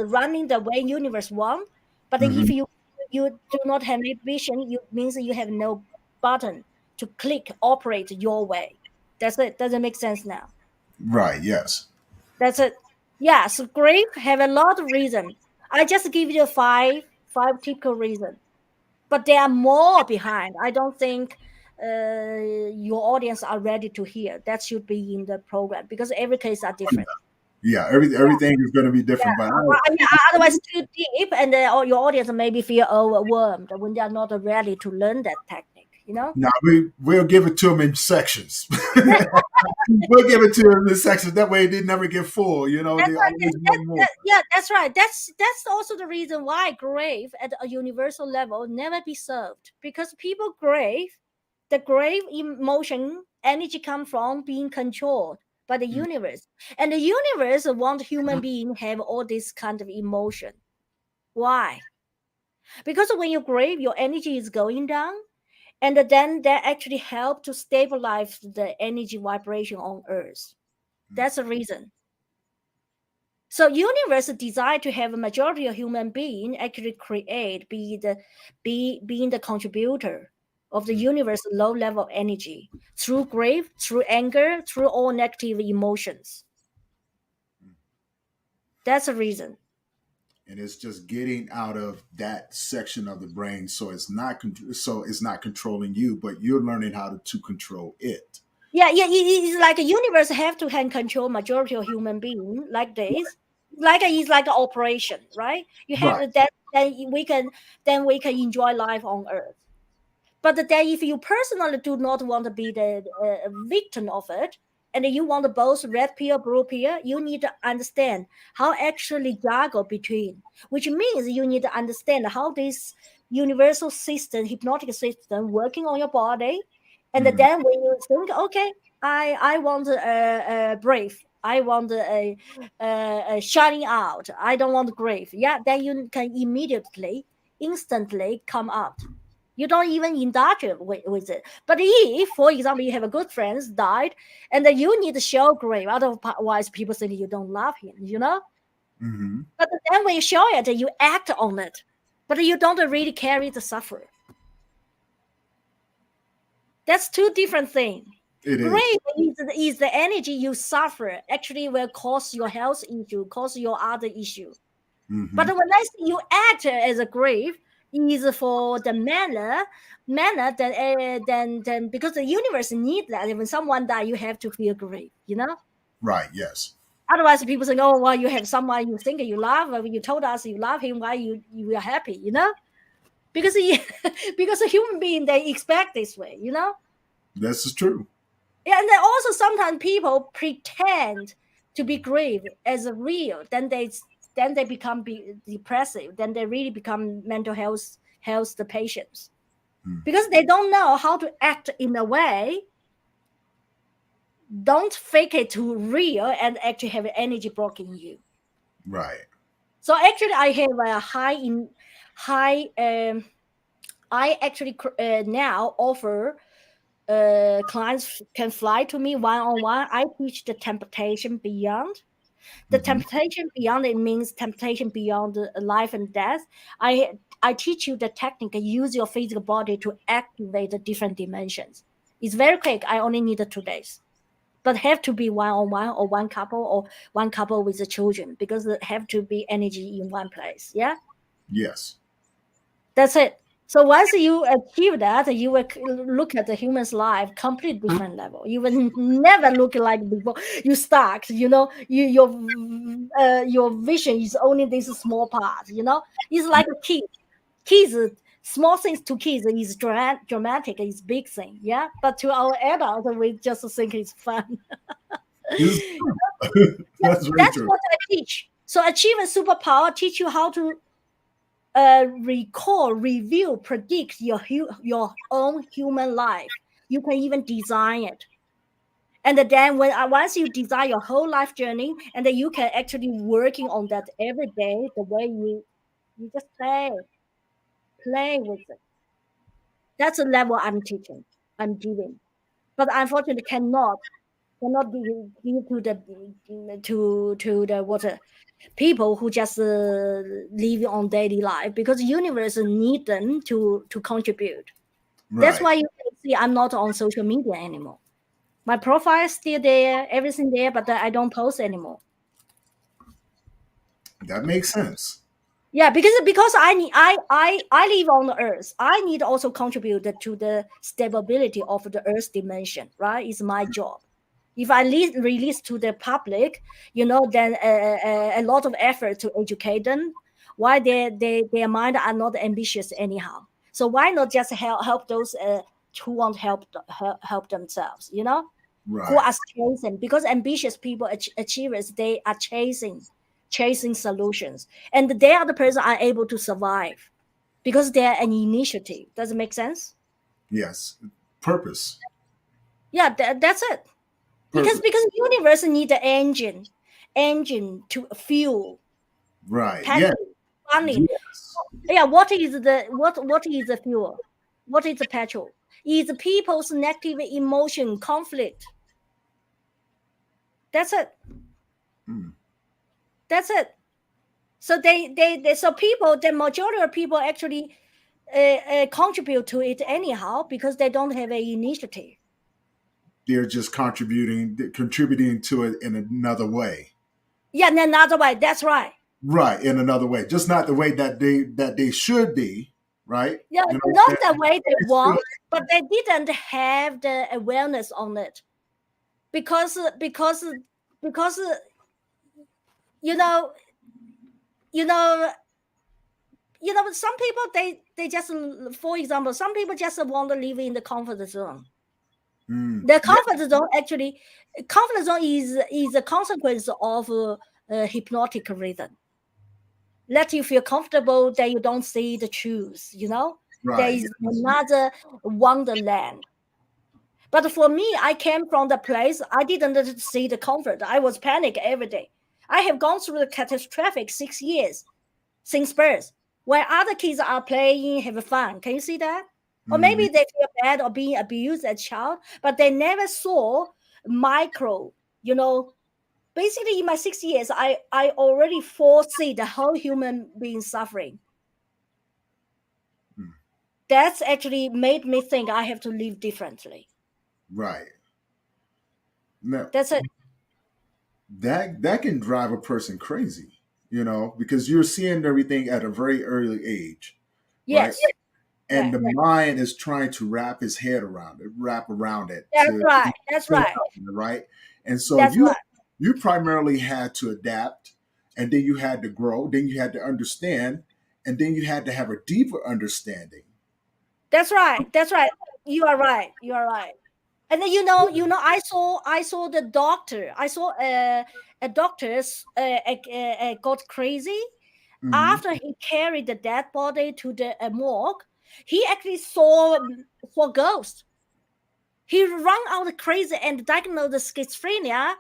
running the way universe want. But if Hmm. you do not have ambition, you means you have no button to click operate your way. That's it. Doesn't make sense now. Right. Yes. That's it. Yeah, so grief have a lot of reason. I just give you five typical reasons, but there are more behind. I don't think your audience are ready to hear. That should be in the program because every case are different. Yeah. Yeah, Everything is going to be yeah. different, but Yeah, otherwise too deep, and your audience maybe feel overwhelmed when they are not ready to learn that technique. You know. now we'll give it to them in sections. We'll give it to them in sections. That way, they never get full. You know, That's they right. always want more. Yeah, that's right. That's also the reason why grave at a universal level never be served because people grave, the grave emotion energy come from being controlled by the universe, and the universe want human being have all this kind of emotion. Why? Because when you grave, your energy is going down, and then that actually help to stabilize the energy vibration on Earth. That's the reason. So universe designed to have a majority of human being actually create, being the contributor of the universe low level energy through grief, through anger, through all negative emotions. That's the reason. And it's just getting out of that section of the brain, so it's not controlling you, but you're learning how to control it. Yeah, yeah, it's like a universe have to hand control majority of human being like this. Like it's like an operation, right? You have Right. that, then we can enjoy life on Earth. But then, if you personally do not want to be the victim of it, and you want both red pill, blue pill, you need to understand how actually juggle between, which means you need to understand how this universal system, hypnotic system, working on your body. And Hmm. then when you think, okay, I want brave, I want shining out, I don't want grave. Yeah, then you can immediately, instantly come out. You don't even indulge with it. But if, for example, you have a good friend died, and then you need to show grief, otherwise people think you don't love him, you know. Hmm. But then when you show it, you act on it, but you don't really carry the suffer. That's two different things. It is. Grief is the energy you suffer actually will cause your health issue, cause your other issue. But Hmm. when I say you act as a grave, is for the manner that then because the universe needs that. When someone die, you have to feel grief. You know. Right. Yes. Otherwise, people think, "Oh, well, you have someone you think you love. You told us you love him. Why you are happy?" Because he, because a human being they expect this way. This is true. Yeah, and then also sometimes people pretend to be grief as a real, then they become depressive, then they really become mental health the patients Mm. because they don't know how to act in a way, don't fake it to real and actually have energy blocking you. Right. So actually, I have a high. I actually now offer clients can fly to me one on one. I teach the temptation beyond. The Hmm. temptation beyond it means temptation beyond life and death. I teach you the technique. Use your physical body to activate the different dimensions. It's very quick. I only need 2 days, but have to be one on one or one couple with the children because it have to be energy in one place. Yeah. Yes. That's it. So once you achieve that, you will look at the human's life complete different level. You will never look like before. You start, your vision is only this small part. It's like a kid. Kids, small things to kids is dramatic, is big thing. Yeah, but to our adults, we just think it's fun. This is true. That's very That's true. what I teach. So achieve a superpower, teach you how to recall, review, predict your own human life. You can even design it. And then once you design your whole life journey, and then you can actually working on that every day, the way you just play with it. That's the level I'm teaching, I'm giving. But unfortunately, cannot give to the water people who just live on daily life because universe need them to contribute. That's Right. why you can see I'm not on social media anymore. My profile is still there, everything there, but I don't post anymore. That makes sense. Yeah, because I need I live on the earth. I need also contribute to the stability of the earth dimension, right? It's my job. If I release to the public, then a lot of effort to educate them. Why their mind are not ambitious anyhow. So why not just help those who want help themselves, who Right. are chasing, because ambitious people, achievers, they are chasing solutions, and they are the person are able to survive because they are an initiative. Does it make sense? Yes. Purpose. Yeah, that's it. because Purpose. because universe need the engine to fuel, Right. Yeah. petrol, running. Yes. Yeah, what is the fuel? What is the petrol? Is people's negative emotion, conflict. That's it. Mm. That's it. So so people, the majority of people actually contribute to it anyhow because they don't have a initiative. They're just contributing to it in another way. Yeah, in another way. That's right. Right. In another way. Just not the way that they should be. Right. Yeah, You know not what the way they I'm saying? want, but they didn't have the awareness on it because you know you know some people they just, for example, some people just want to live in the comfort zone. Mm. The Yeah. comfort zone actually, comfort zone is a consequence of hypnotic rhythm. Let you feel comfortable that you don't see the truth. There Right. is another wonderland. But for me, I came from the place I didn't see the comfort. I was panic every day. I have gone through the catastrophic 6 years since birth, where other kids are playing, have fun. Can you see that? Or Mm. maybe they feel bad or being abused as a child, but they never saw micro, you know. Basically, in my 6 years, I already foresee the whole human being suffering. Mm. That's actually made me think I have to live differently. Right. Now That's it. that can drive a person crazy, because you're seeing everything at a very early age, right? Yes. And Right. the mind is trying to wrap his head around it, wrap around it That's to right. That's fill it right. out, right? And so That's you right. You primarily had to adapt, and then you had to grow, then you had to understand, and then you had to have a deeper understanding. That's right. That's right. You are right. You are right. And then I saw the doctor. I saw a doctor got crazy Hmm. after he carried the dead body to the morgue. He actually saw ghosts. He run out crazy and diagnosed schizophrenia,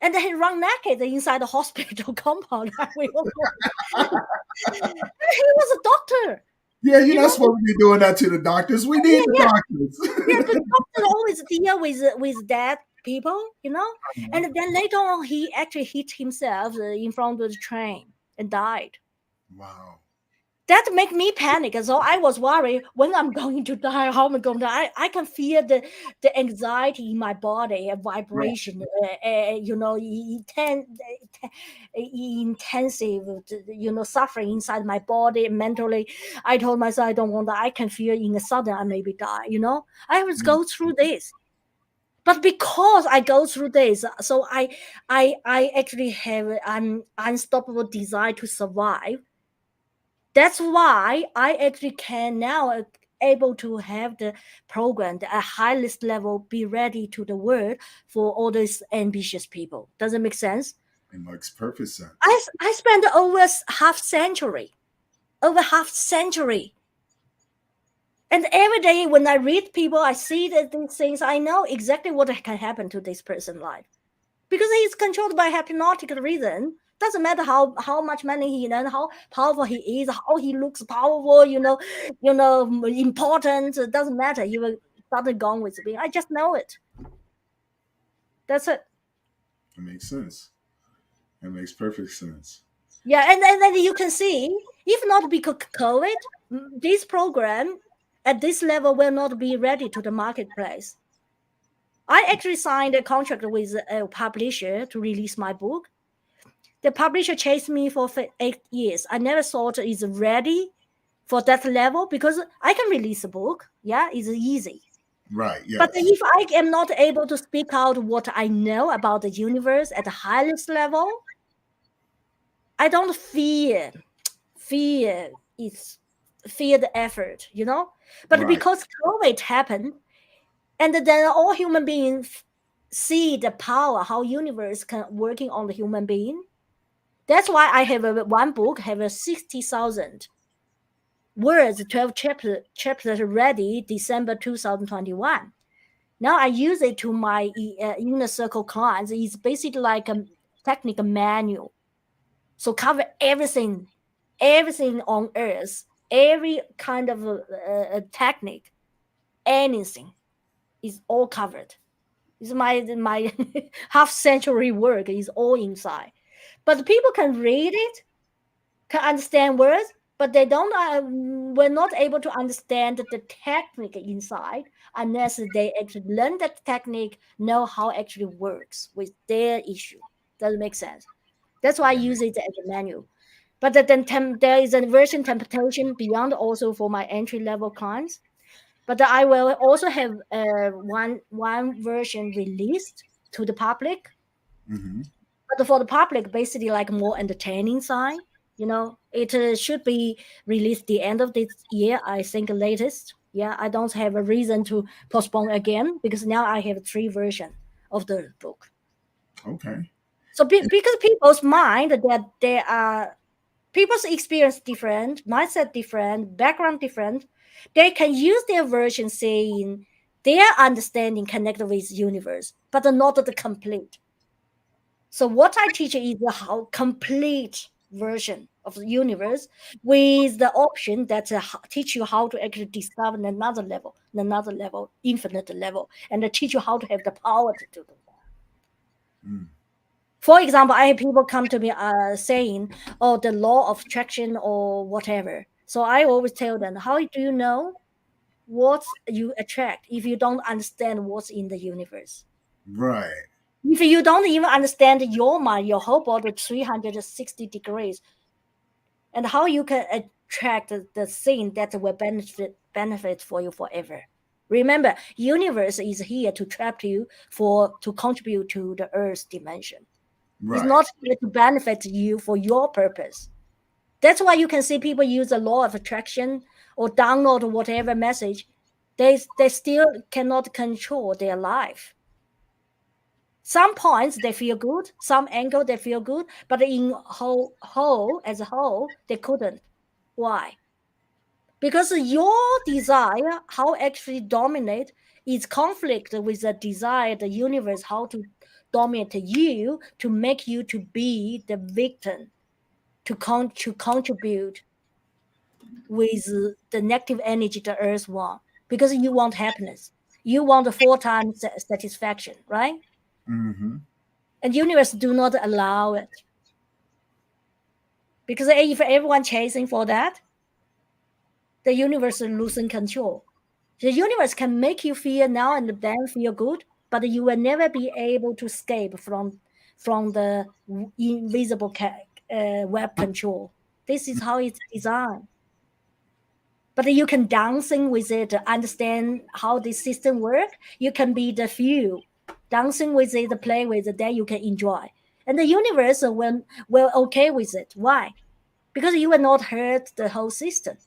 and then he run naked inside the hospital compound. We all know. He was a doctor, Yeah, you're you not know. supposed to be doing that to the doctors. We need Yeah, the yeah, yeah. doctors. The doctor always deal with dead people, you know. And then later on, he actually hit himself in front of the train and died. Wow. That make me panic. So I was worried when I'm going to die, how am I going to die? I can feel the anxiety in my body, a Right. vibration, intensive, suffering inside my body mentally. I told myself I don't want that. I can feel in a sudden I maybe die. I always Mm. go through this. But because I go through this, so I actually have an unstoppable desire to survive. That's why I actually can now able to have the program at a highest level be ready to the world for all these ambitious people. Does it make sense? It makes perfect sense. I spent over half century. And every day when I read people, I see that these things, I know exactly what can happen to this person's life. Because he's controlled by hypnotic reason. Doesn't matter how much money he earns, how powerful he is, how he looks powerful, important. It doesn't matter. He will start gone with me. I just know it. That's it. It makes sense. It makes perfect sense. Yeah, and then you can see, if not because COVID, this program at this level will not be ready to the marketplace. I actually signed a contract with a publisher to release my book. The publisher chased me for 8 years. I never thought it's ready for that level because I can release a book. Yeah, it's easy. Right. But Yes. if I am not able to speak out what I know about the universe at the highest level, I don't fear it's fear the effort. But Right. because COVID happened, and then all human beings see the power how universe can working on the human being. That's why I have one book have a 60,000 words, 12 chapters ready December 2021. Now I use it to my inner circle clients. It's basically like a technical manual. So cover everything on earth, every kind of technique, anything is all covered. It's my half century work is all inside. But people can read it, can understand words, but they don't. We're not able to understand the technique inside unless they actually learn that technique, know how it actually works with their issue. Does it make sense? That's why I That use makes it as a manual. But then there is a version temptation beyond also for my entry level clients. But I will also have one version released to the public, hmm but for the public, basically like more entertaining side. It should be released the end of this year, I think latest. Yeah, I don't have a reason to postpone again because now I have three versions of the book. Okay. So because people's mind that they are people's experience different, mindset different, background different, they can use their version saying their understanding connected with universe, but not the complete. So what I teach is the how complete version of the universe with the option that teach you how to actually discover another level, infinite level, and teach you how to have the power to do that. Mm. For example, I have people come to me saying, "Oh, the law of attraction or whatever." So I always tell them, "How do you know what you attract if you don't understand what's in the universe?" Right. If you don't even understand your mind, your whole body 360 degrees, and how you can attract the thing that will benefit for you forever. Remember, universe is here to trap you for to contribute to the earth dimension. It's Right. not here to benefit you for your purpose. That's why you can see people use the law of attraction or download whatever message. They still cannot control their life. Some points they feel good, some angle they feel good, but in whole as a whole they couldn't. Why? Because your desire, how actually dominate, is conflict with the desire, the universe, how to dominate you to make you to be the victim, to contribute with the negative energy the earth want. Because you want happiness. You want a full-time satisfaction, right? Mm-hmm. And universe do not allow it. Because if everyone chasing for that, the universe is losing control. The universe can make you feel now and then feel good, but you will never be able to escape from the invisible web control. This is how it's designed. But you can dancing with it, understand how this system work. You can be the few, dancing with it, play with it, then you can enjoy. And the universe will okay with it. Why? Because you will not hurt the whole system.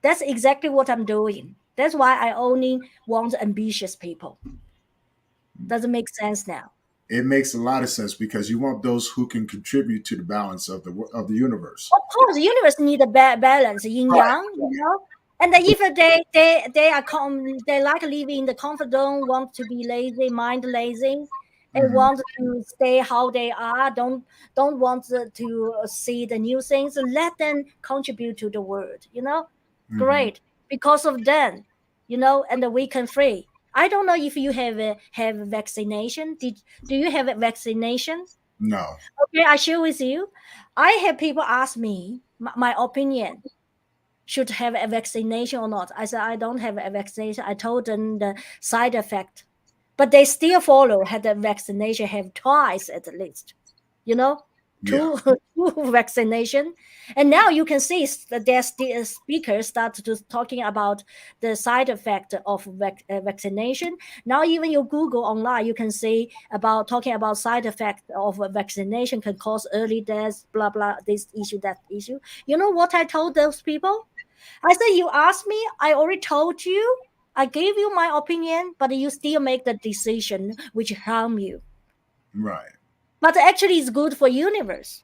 That's exactly what I'm doing. That's why I only want ambitious people. Does it make sense now? It makes a lot of sense because you want those who can contribute to the balance of the universe. Of course, the universe need a balance, yin yang, And then if they are they like living in the comfort zone, want to be lazy, mind lazy, and Hmm. want to stay how they are, don't want to see the new things. Let them contribute to the world. Hmm. Great because of them, and we can free. I don't know if you have vaccination. Do you have a vaccination? No. Okay, I share with you. I have people ask me my opinion should have a vaccination or not. I said I don't have a vaccination. I told them the side effect, but they still follow had the vaccination have twice at least. You know, Yeah. two two vaccination, and now you can see that their speakers start to talking about the side effect of vaccination. Now even you Google online, you can see about talking about side effect of a vaccination can cause early deaths, blah blah, this issue, that issue. You know what I told those people? I said, you asked me, I already told you, I gave you my opinion, but you still make the decision which harm you. Right. But actually it's good for universe.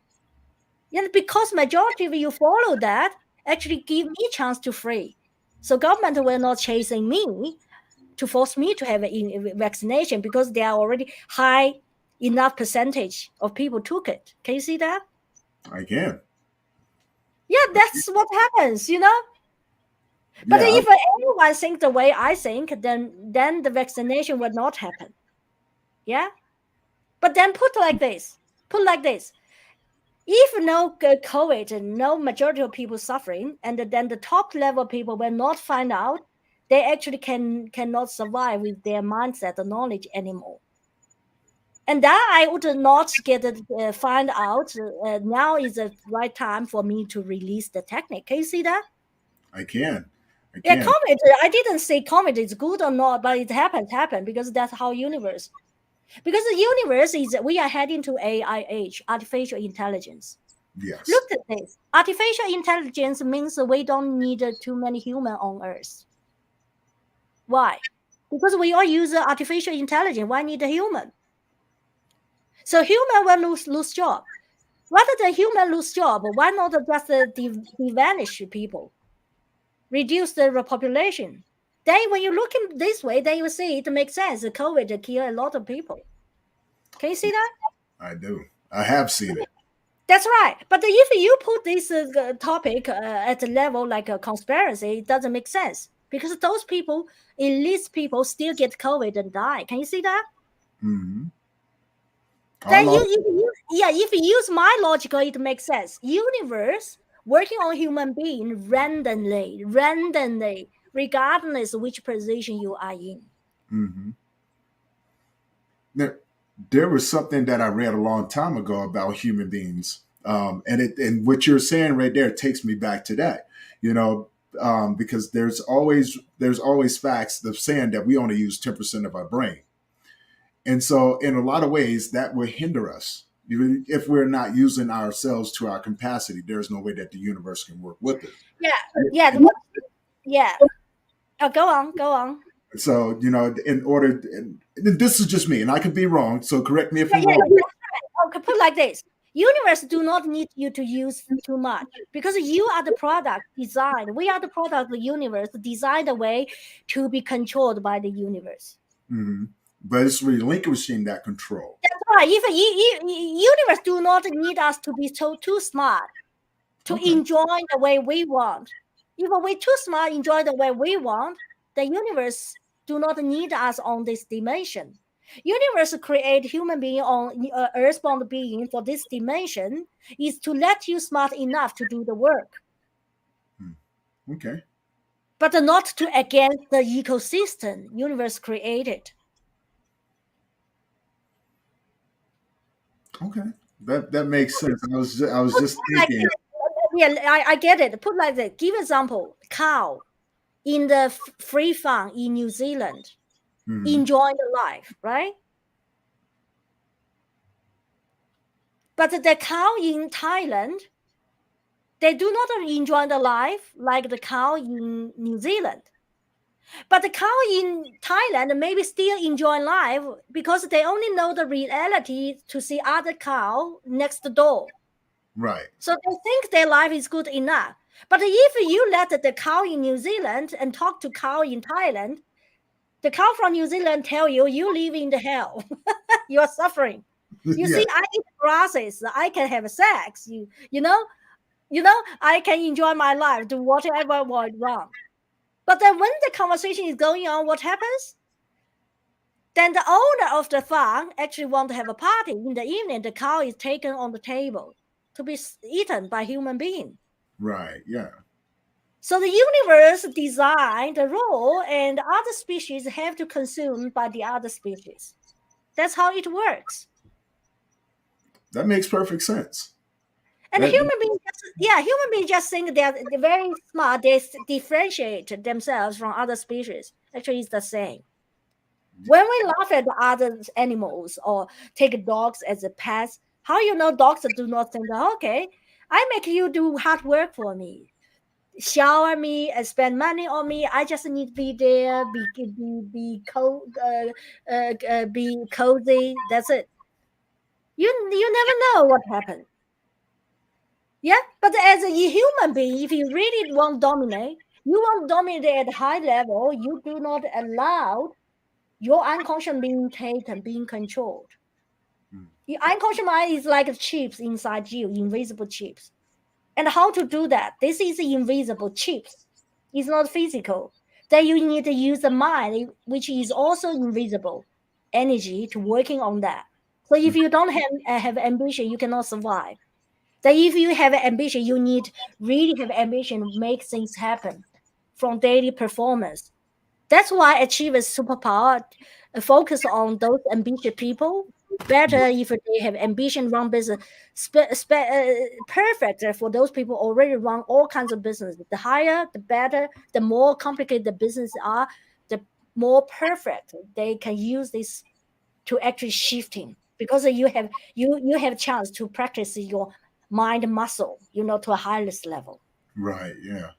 Because majority of you follow that, actually give me chance to free. So government will not chasing me to force me to have a vaccination because they are already high enough percentage of people took it. Can you see that? I can. Yeah, that's what happens. But Yeah. if everyone think the way I think, then the vaccination will not happen. Yeah. But then put like this. If no COVID and no majority of people suffering, and then the top level people will not find out, they actually cannot survive with their mindset and knowledge anymore. And that I would not get it find out. Now is the right time for me to release the technique. Can you see that? I can. I Yeah, can. comet. I didn't say comet is good or not, but it happened because that's how universe. Because the universe is we are heading to AI age, artificial intelligence. Look Yes. at this. Artificial intelligence means we don't need too many human on Earth. Why? Because we all use artificial intelligence. Why need a human? So human will lose job. Rather than human lose job, why not just vanish people, reduce the population? Then when you look in this way, then you see it makes sense. The COVID killed a lot of people. Can you see that? I do. I have seen it. That's right. But if you put this topic at a level like a conspiracy, it doesn't make sense because those people, elite people, still get COVID and die. Can you see that? Hmm. I Then lost. if you use my logical, it makes sense. Universe working on human being randomly, regardless of which position you are in. Hmm. There was something that I read a long time ago about human beings, and what you're saying right there takes me back to that. You know, because there's always facts of saying that we only use 10% of our brain, and so in a lot of ways that will hinder us. Even if we're not using ourselves to our capacity, there's no way that the universe can work with us. Yeah, yeah, yeah. Oh, go on, go on. So, in order, and this is just me, and I could be wrong. So correct me if Yeah, I'm yeah, wrong. yeah. Okay, put like this. Universe do not need you to use too much because you are the product designed. We are the product of the universe designed a way to be controlled by the universe. Hmm. But it's relinquishing that control. That's why if universe do not need us to be so too smart to Okay. enjoy the way we want. If we're too smart, enjoy the way we want, the universe do not need us on this dimension. Universe create human being on earthbound being for this dimension is to let you smart enough to do the work, Hmm. Okay. but not to against the ecosystem universe created. Okay. That makes sense. I was just Like thinking. this. Yeah, I get it. Put like this. Give example. Cow in the free farm in New Zealand Hmm. enjoying the life, right? But the cow in Thailand, they do not enjoy the life like the cow in New Zealand. But the cow in Thailand maybe still enjoy life because they only know the reality to see other cow next door. Right. So they think their life is good enough. But if you let the cow in New Zealand and talk to cow in Thailand, the cow from New Zealand tell you you live in the hell. You are suffering. You Yeah. see, I eat grasses, I can have sex. I can enjoy my life, do whatever I want. But then when the conversation is going on, what happens? Then the owner of the farm actually want to have a party. In the evening, the cow is taken on the table to be eaten by human being. Right. Yeah. So the universe designed the role and the other species have to consume by the other species. That's how it works. That makes perfect sense. And That. human beings just think they're very smart. They differentiate themselves from other species. Actually, it's the same. When we laugh at other animals or take dogs as a pet, how you know dogs do not think, okay, I make you do hard work for me, shower me, and spend money on me. I just need to be there, be cold, be cozy. That's it. You never know what happened. Yeah, but as a human being, if you really want to dominate, you want to dominate at high level. You do not allow your unconscious being taken, being controlled. Mm. Your unconscious mind is like chips inside you, invisible chips. And how to do that? This is invisible chips. It's not physical. Then you need to use the mind, which is also invisible energy to working on that. So if you don't have ambition, you cannot survive. That if you have ambition, you need really have ambition to make things happen from daily performance. That's why Achievers Superpower focus on those ambitious people. Better if they have ambition, run business, perfect for those people already run all kinds of business. The higher, the better. The more complicated the business are, the more perfect they can use this to actually shifting because you have a chance to practice your mind muscle, to a highest level. Right. Yeah.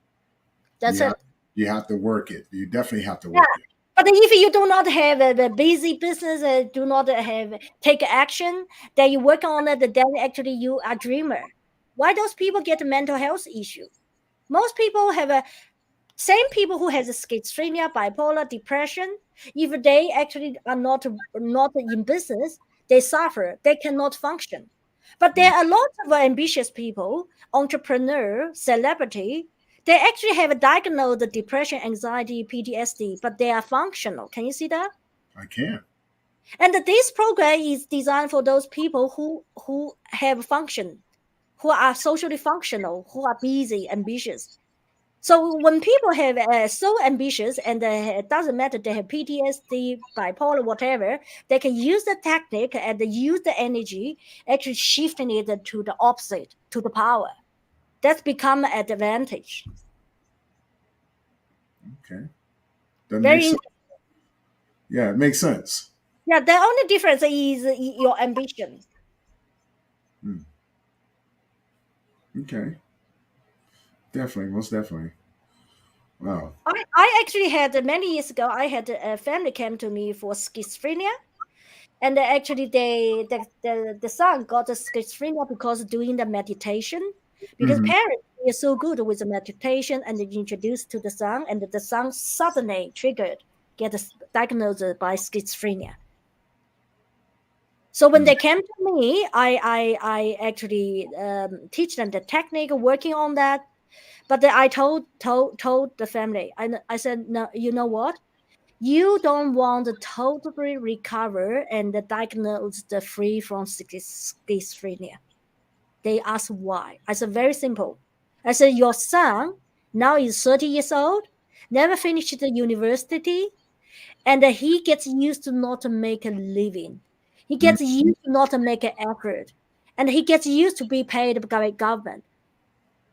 That's You have it. you have to work it. You definitely have to Yeah. work it. But if you do not have a busy business, do not have take action, then you work on it, then actually you are dreamer. Why those people get a mental health issue? Most people have a same people who has a schizophrenia, bipolar, depression. If they actually are not in business, they suffer. They cannot function. But there Mm. are lots of ambitious people, entrepreneur, celebrity. They actually have a diagnosed depression, anxiety, PTSD, but they are functional. Can you see that? I can. And this program is designed for those people who have function, who are socially functional, who are busy, ambitious. So when people have so ambitious and it doesn't matter they have PTSD, bipolar, whatever, they can use the technique and they use the energy, actually shifting it to the opposite, to the power. That's become an advantage. Okay. That makes Very sense. Yeah, it makes sense. Yeah. The only difference is your ambition. Mm. Okay. Definitely. Most definitely. Wow. I actually had many years ago. I had a family came to me for schizophrenia, and actually the son got a schizophrenia because doing the meditation, because Hmm. parents are so good with the meditation and they introduced to the son, and the son suddenly triggered get diagnosed by schizophrenia. So when they came to me, I actually teach them the technique working on that. But I told the family, I said, no, you know what? You don't want to totally recover and diagnose the free from schizophrenia. They asked why. I said, very simple. I said, your son now is 30 years old, never finished the university, and he gets used to not to make a living. He gets used to not to make an effort, and he gets used to be paid by government.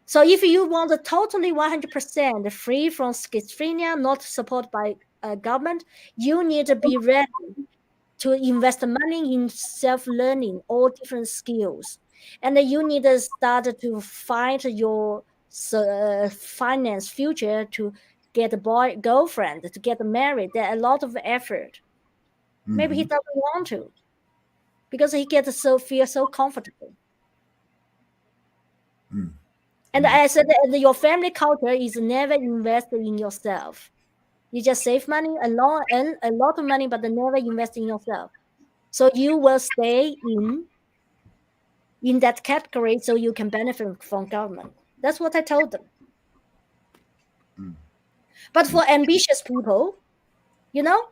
So if you want a totally 100% free from schizophrenia, not supported by government, you need to be ready to invest money in self-learning, all different skills. And then you need to start to find your finance future to get a boy girlfriend, to get married. There are a lot of effort. Maybe he Hmm. doesn't want to because he gets so feel so comfortable. Mm. And I said that your family culture is never invested in yourself. You just save money and a lot of money, but never invest in yourself. So you will stay in that category, so you can benefit from government. That's what I told them. Mm. But for ambitious people, you know,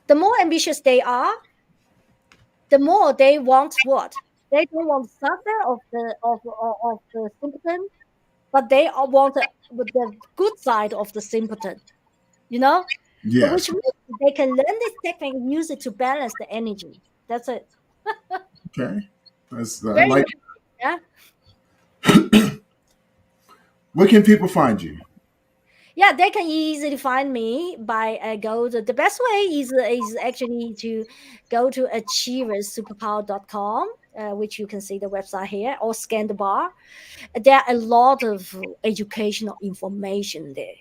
the more ambitious they are, the more they want what? They don't want suffer of the simpleton, but they all want the good side of the simpleton. You know, so Yes. which means they can learn this technique and use it to balance the energy. That's it. Okay. That's I Very like. interesting. Yeah. Where can people find you? Yeah, they can easily find me by go to the best way is actually to go to achieversuperpower.com, which you can see the website here, or scan the bar. There are a lot of educational information there.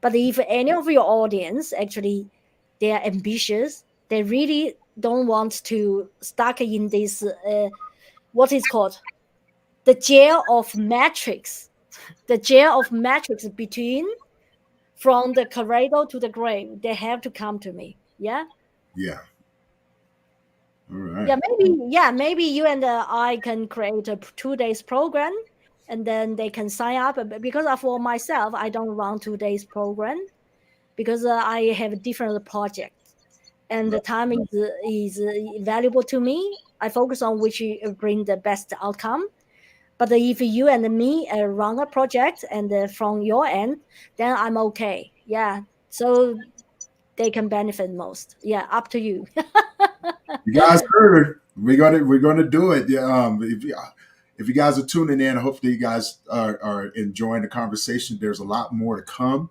But if any of your audience actually they are ambitious, they really don't want to stuck in this what is called the jail of matrix, the jail of matrix between from the cradle to the grave. They have to come to me. Yeah. Yeah. All Yeah, right. maybe you and I can create a 2 days program, and then they can sign up. Because for myself, I don't run 2 days program because I have a different project, and the Right. time is valuable to me. I focus on which bring the best outcome. But if you and me run a project and from your end, then I'm okay. Yeah, so they can benefit most. Yeah, up to you. You guys heard. We're gonna do it. Yeah, if you guys are tuning in, hopefully you guys are enjoying the conversation. There's a lot more to come.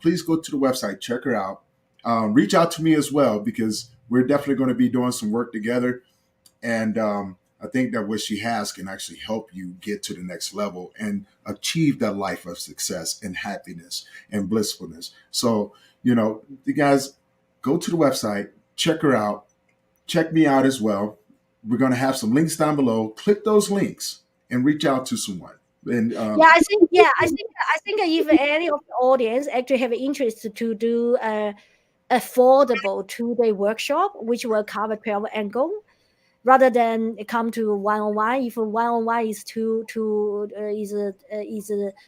Please go to the website, check her out. Reach out to me as well because we're definitely going to be doing some work together. And I think that what she has can actually help you get to the next level and achieve that life of success and happiness and blissfulness. So, you guys go to the website, check her out, check me out as well. We're going to have some links down below. Click those links and reach out to someone. And Yeah, I think if any of the audience actually have interest to do a affordable 2 day workshop, which will cover 12 angle, rather than come to one-on-one. If one-on-one is too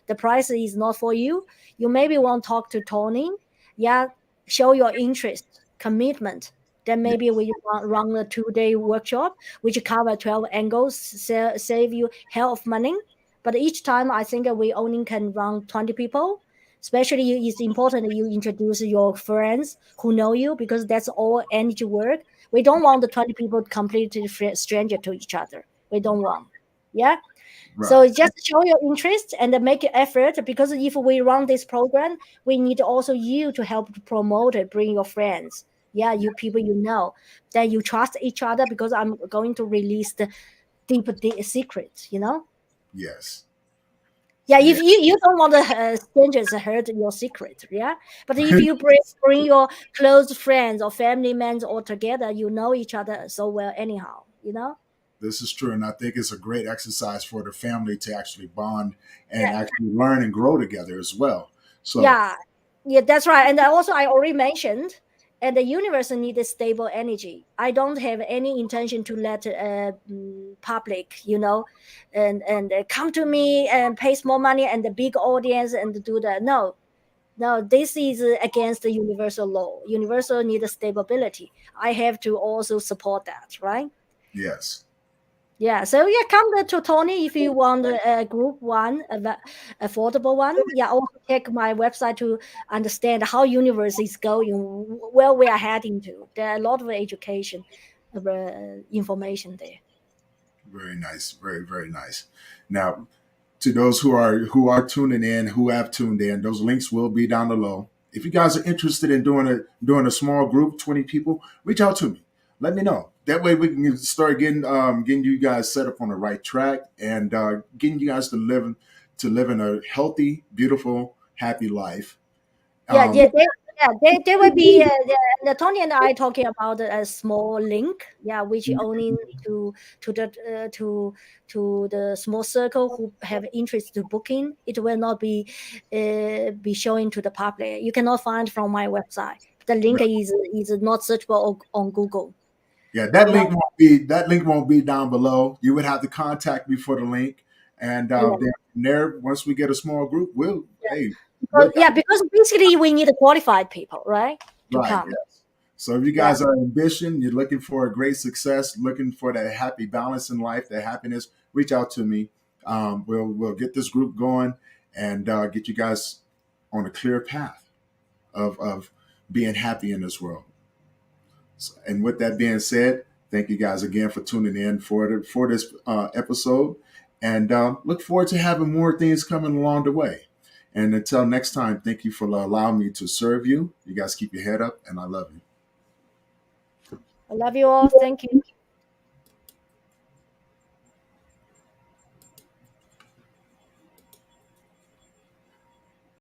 the price is not for you, you maybe want to talk to Tony. Yeah, show your interest, commitment. Then yeah, maybe we run a 2 day workshop which cover 12 angles, save you hell of money. But each time I think we only can run 20 people. Especially it's important that you introduce your friends who know you, because that's all energy work. We don't want the 20 people completely stranger to each other. We don't want. Yeah. right, So just show your interest and then make an effort, because if we run this program, we need also you to help to promote it, bring your friends. Yeah, you people you know, that you trust each other, because I'm going to release deep secrets, you know. Yes. Yeah, if Yeah. you don't want the strangers to hurt your secret, yeah. But if you bring your close friends or family members all together, you know each other so well anyhow, you know. This is true. And I think it's a great exercise for the family to actually bond and actually learn and grow together as well. So, Yeah, yeah, that's right. And also, I already mentioned, and the universe needs stable energy. I don't have any intention to let public, and come to me and pay small money and the big audience and do that. No, no, this is against the universal law. Universal needs stability. I have to also support that, right? yes. Yeah, so yeah, come to Tony if you want a group one, affordable one. Yeah, also check my website to understand how universe is going, where we are heading to. There are a lot of education, information there. Very nice. Very, very nice. Now, to those who are tuning in, who have tuned in, those links will be down below. If you guys are interested in doing a small group, 20 people, reach out to me. Let me know. That way we can start getting you guys set up on the right track and getting you guys to live in a healthy, beautiful, happy life. Yeah, Um, there will be Tony and I talking about a small link, yeah, which only to to the to the small circle who have interest to booking. It will not be showing to the public. You cannot find from my website. The link is not searchable on Google. Yeah, that Yeah, link won't be down below. You would have to contact me for the link, and yeah, then from there, once we get a small group, we'll yeah. hey, Because we'll yeah, because basically we need qualified people, right, to right. come. Yes. So if you Yeah. guys are ambition, you're looking for a great success, looking for that happy balance in life, that happiness, reach out to me. We'll get this group going and get you guys on a clear path of being happy in this world. And with that being said, thank you guys again for tuning in for this episode, and look forward to having more things coming along the way. And until next time, thank you for allowing me to serve you. You guys keep your head up, and I love you. I love you all. Thank you.